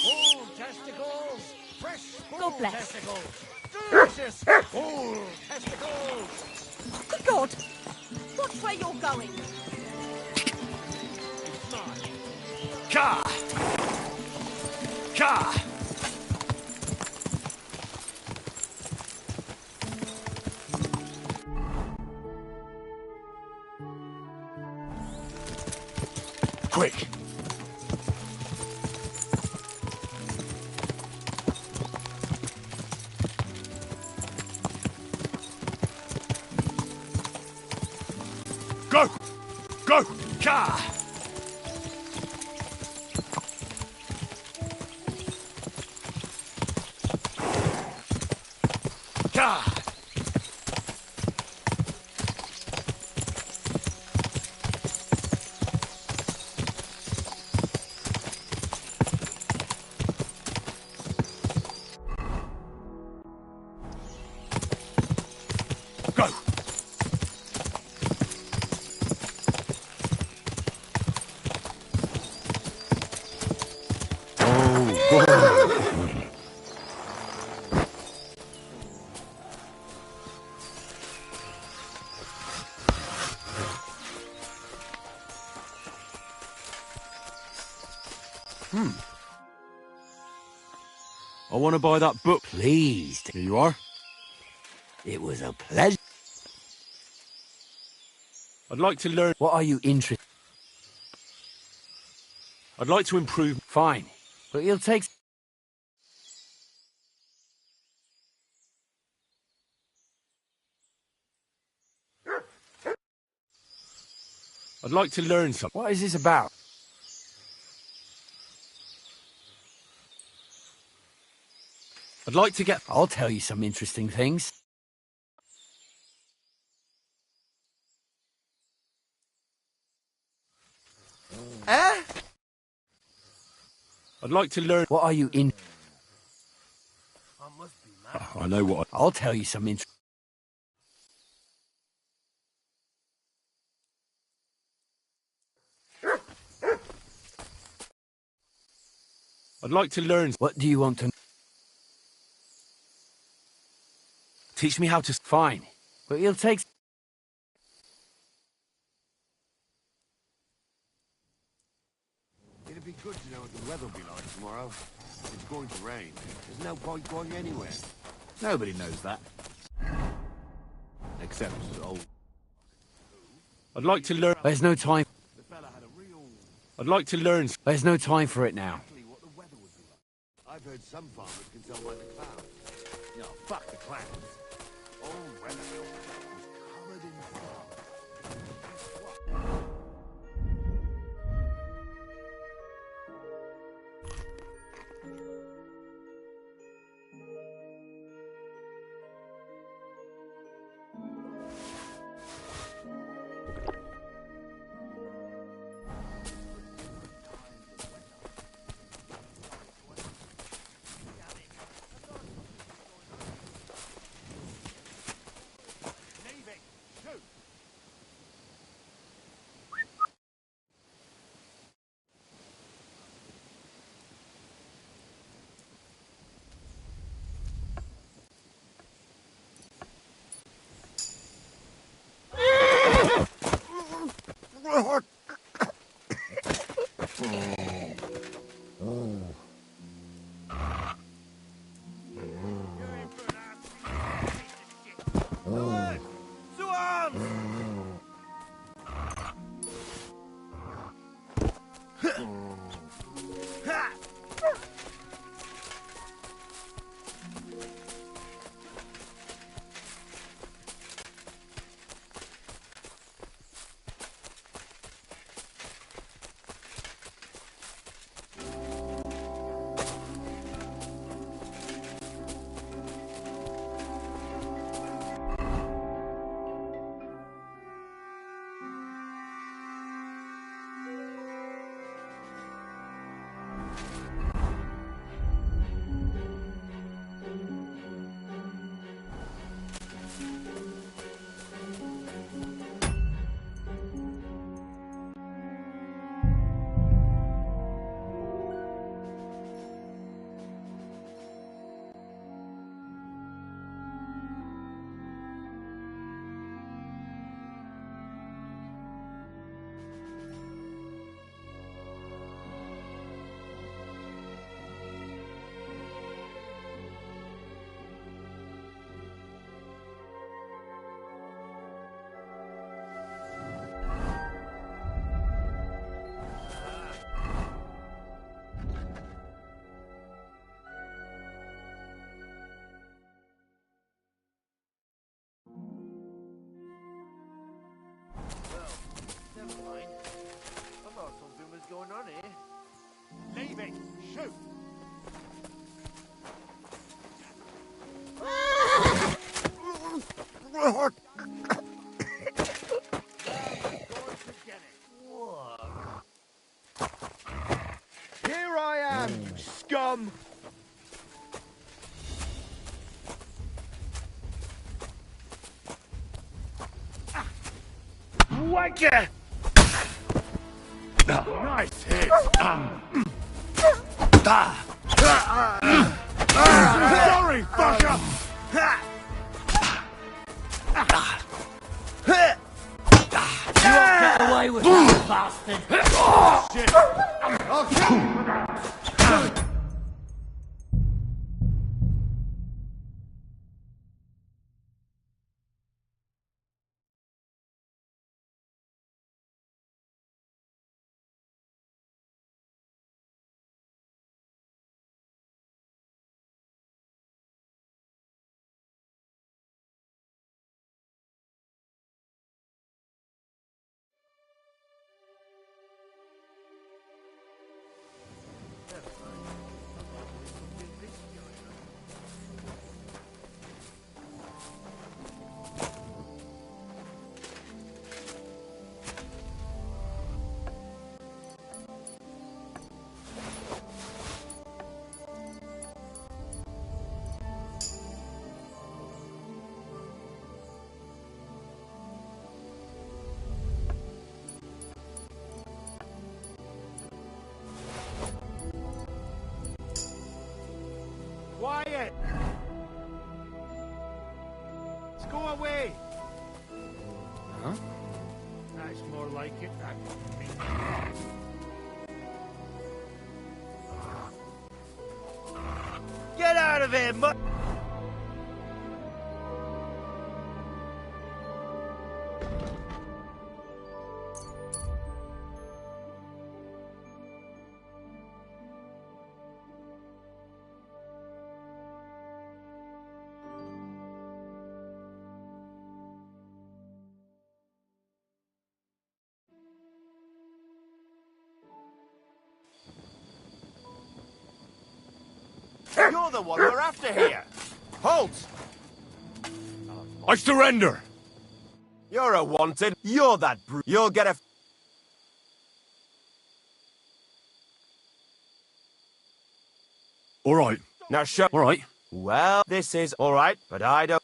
Bull testicles! Fresh bull God bless. testicles! Delicious bull testicles! Good God! Watch where you're going. Ka! Ka! Quick! Go! Go! Ka! Ka! Go! I want to buy that book. Pleased. Here you are. It was a pleasure. I'd like to learn. What are you interested? I'd like to improve. Fine, but you'll take. I'd like to learn something. What is this about? I'd like to get... I'll tell you some interesting things. I'd like to learn... What are you in? I know what I'll tell you some interesting... I'd like to learn... What do you want to... Teach me how to... Fine, but you'll take... It'd be good to know what the weather will be like tomorrow. It's going to rain. There's no point going anywhere. Nobody knows that. Except old. I'd like to learn... There's no time... I'd like to learn... There's no time for it now. I've heard some farmers can tell by the clouds. No, fuck the clouds. Old weather was covered in fog. going on here? Leave it! Shoot! Here I am, you scum! Wanker! Nice hit! Sorry, fucker! You won't get away with that, bastard! Shit! I'll kill you for that! Huh? That's more like it. Get out of here, You're the one we're after here. Halt! I surrender! You're a wanted. You're that You'll get a... All right. Now show... All right. Well, this is all right, but I don't...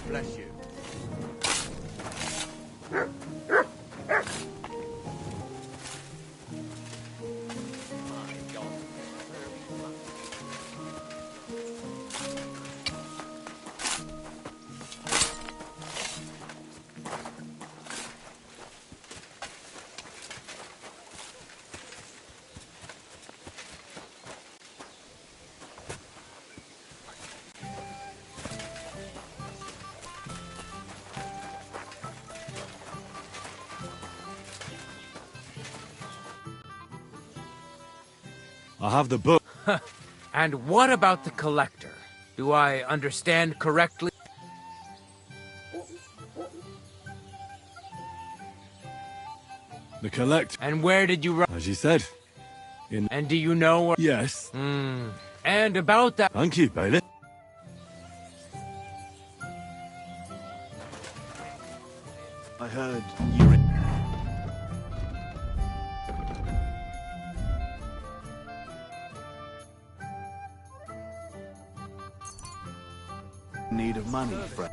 Bless you. I have the book. And what about the collector? Do I understand correctly? The collect. And where did you run? As you said. And do you know where? Yes. And about that... Thank you, Bailey. I heard you were in need of money, friend.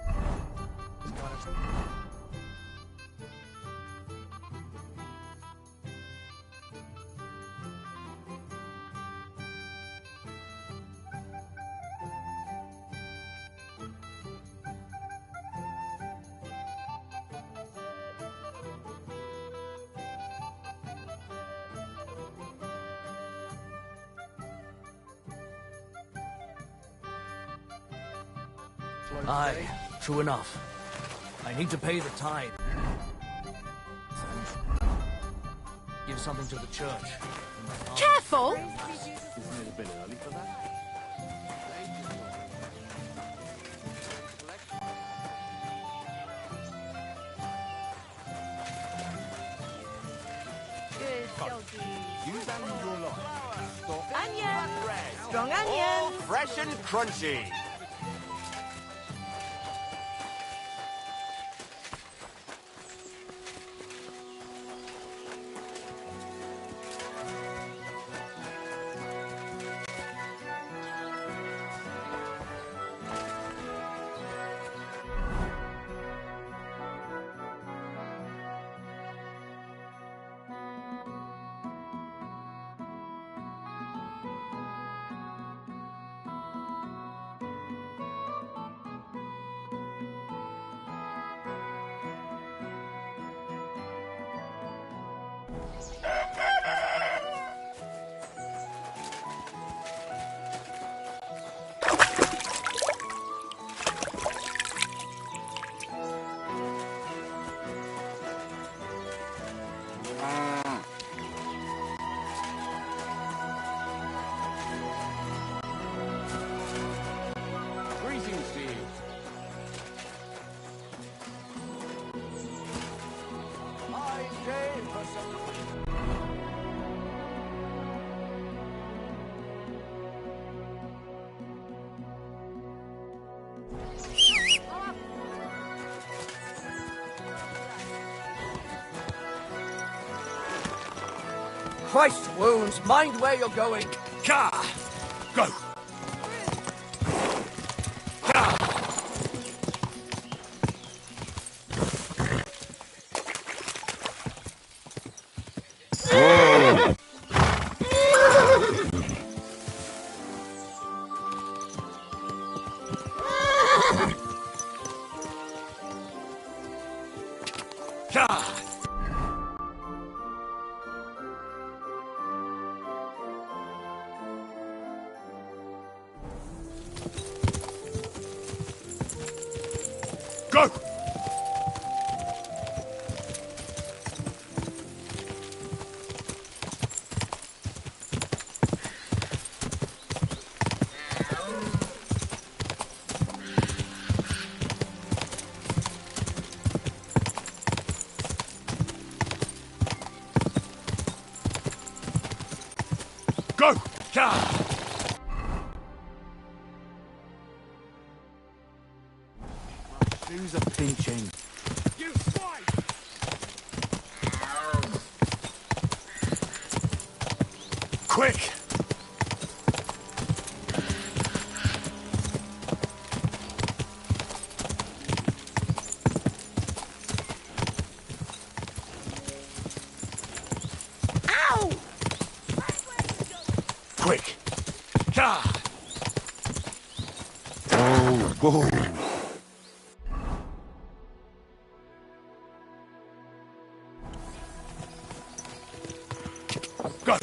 Aye, true enough. I need to pay the tithe. Give something to the church. Careful! Isn't it a bit early for that? Good doggy. Use that in your life. Onion! Strong All onion! fresh and crunchy. Christ's wounds, mind where you're going. Ka! Go! Whoa! Go! Go! Ka! Shoes are pinching. You swine! Quick! Ow! Quick! Ka! Oh, whoa! Go!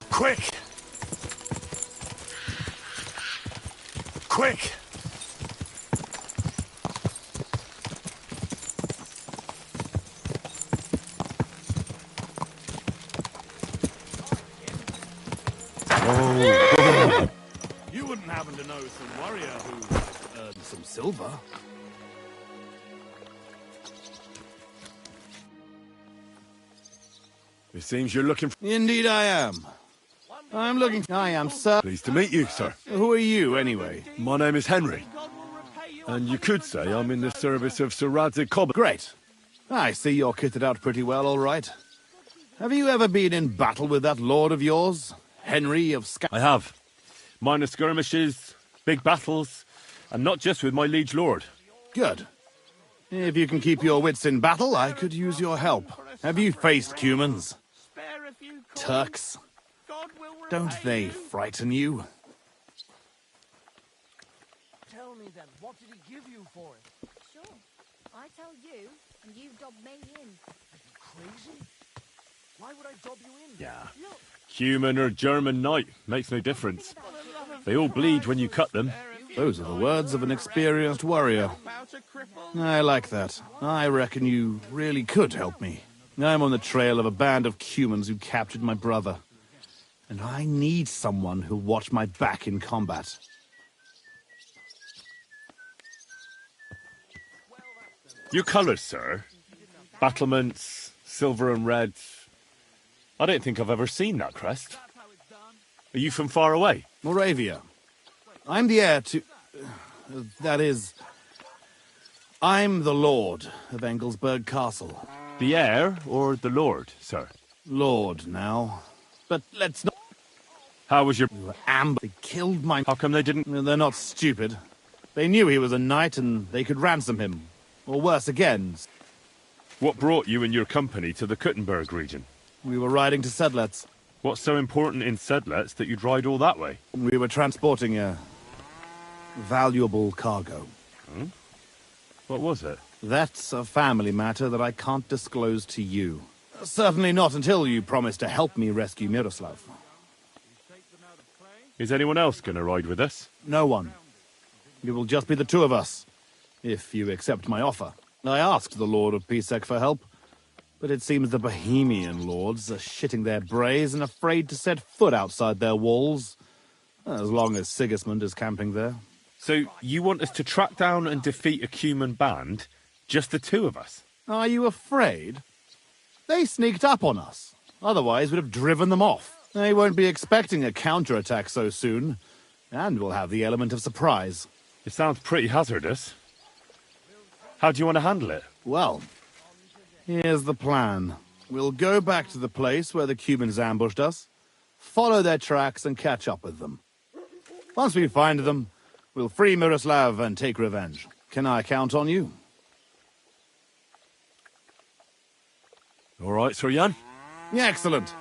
Quick! Quick! Oh, You wouldn't happen to know some warrior who earned some silver? it seems you're looking for... Indeed I am. I'm looking... I am, sir. Pleased to meet you, sir. Who are you, anyway? My name is Henry. And you could say I'm in the service of Sir Radzig Cobb. Great. I see you're kitted out pretty well, all right. Have you ever been in battle with that lord of yours? Henry of I have. Minor skirmishes, big battles, and not just with my liege lord. Good. If you can keep your wits in battle, I could use your help. Have you faced humans? Turks? Don't they frighten you? Tell me then, what did he give you for it? Sure. I tell you, and you dob me in. Are you crazy? Why would I dob you in? Yeah. Look, Human or German knight, makes no difference. They all bleed when you cut them. Those are the words of an experienced warrior. I like that. I reckon you really could help me. I'm on the trail of a band of humans who captured my brother. And I need someone who'll watch my back in combat. Your colours, sir. Battlements, silver and red. I don't think I've ever seen that crest. Are you from far away? Moravia. I'm the heir to... that is... I'm the lord of Engelsberg Castle. The heir or the lord, sir? Lord, now. But let's not... How was your... We were ambushed. They killed my... How come they didn't... They're not stupid. They knew he was a knight and they could ransom him. Or worse again. What brought you and your company to the Kuttenberg region? We were riding to Sedlets. What's so important in Sedlets that you'd ride all that way? We were transporting a... valuable cargo. Hmm? What was it? That's a family matter that I can't disclose to you. Certainly not until you promise to help me rescue Miroslav. Is anyone else going to ride with us? No one. It will just be the two of us, if you accept my offer. I asked the Lord of Pisek for help, but it seems the Bohemian lords are shitting their brays and afraid to set foot outside their walls, as long as Sigismund is camping there. So you want us to track down and defeat a Cuman band, just the two of us? Are you afraid? They sneaked up on us. Otherwise, we'd have driven them off. They won't be expecting a counterattack so soon, and we'll have the element of surprise. It sounds pretty hazardous. How do you want to handle it? Well, here's the plan. We'll go back to the place where the Cumans ambushed us, follow their tracks and catch up with them. Once we find them, we'll free Miroslav and take revenge. Can I count on you? All right, Sir Jan? Yeah, excellent.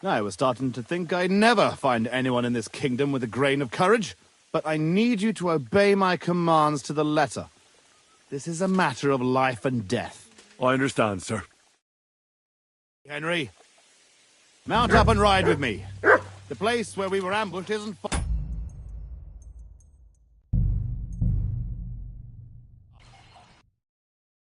I was starting to think I'd never find anyone in this kingdom with a grain of courage, but I need you to obey my commands to the letter. This is a matter of life and death. I understand, sir. Henry, mount up and ride with me. The place where we were ambushed isn't far.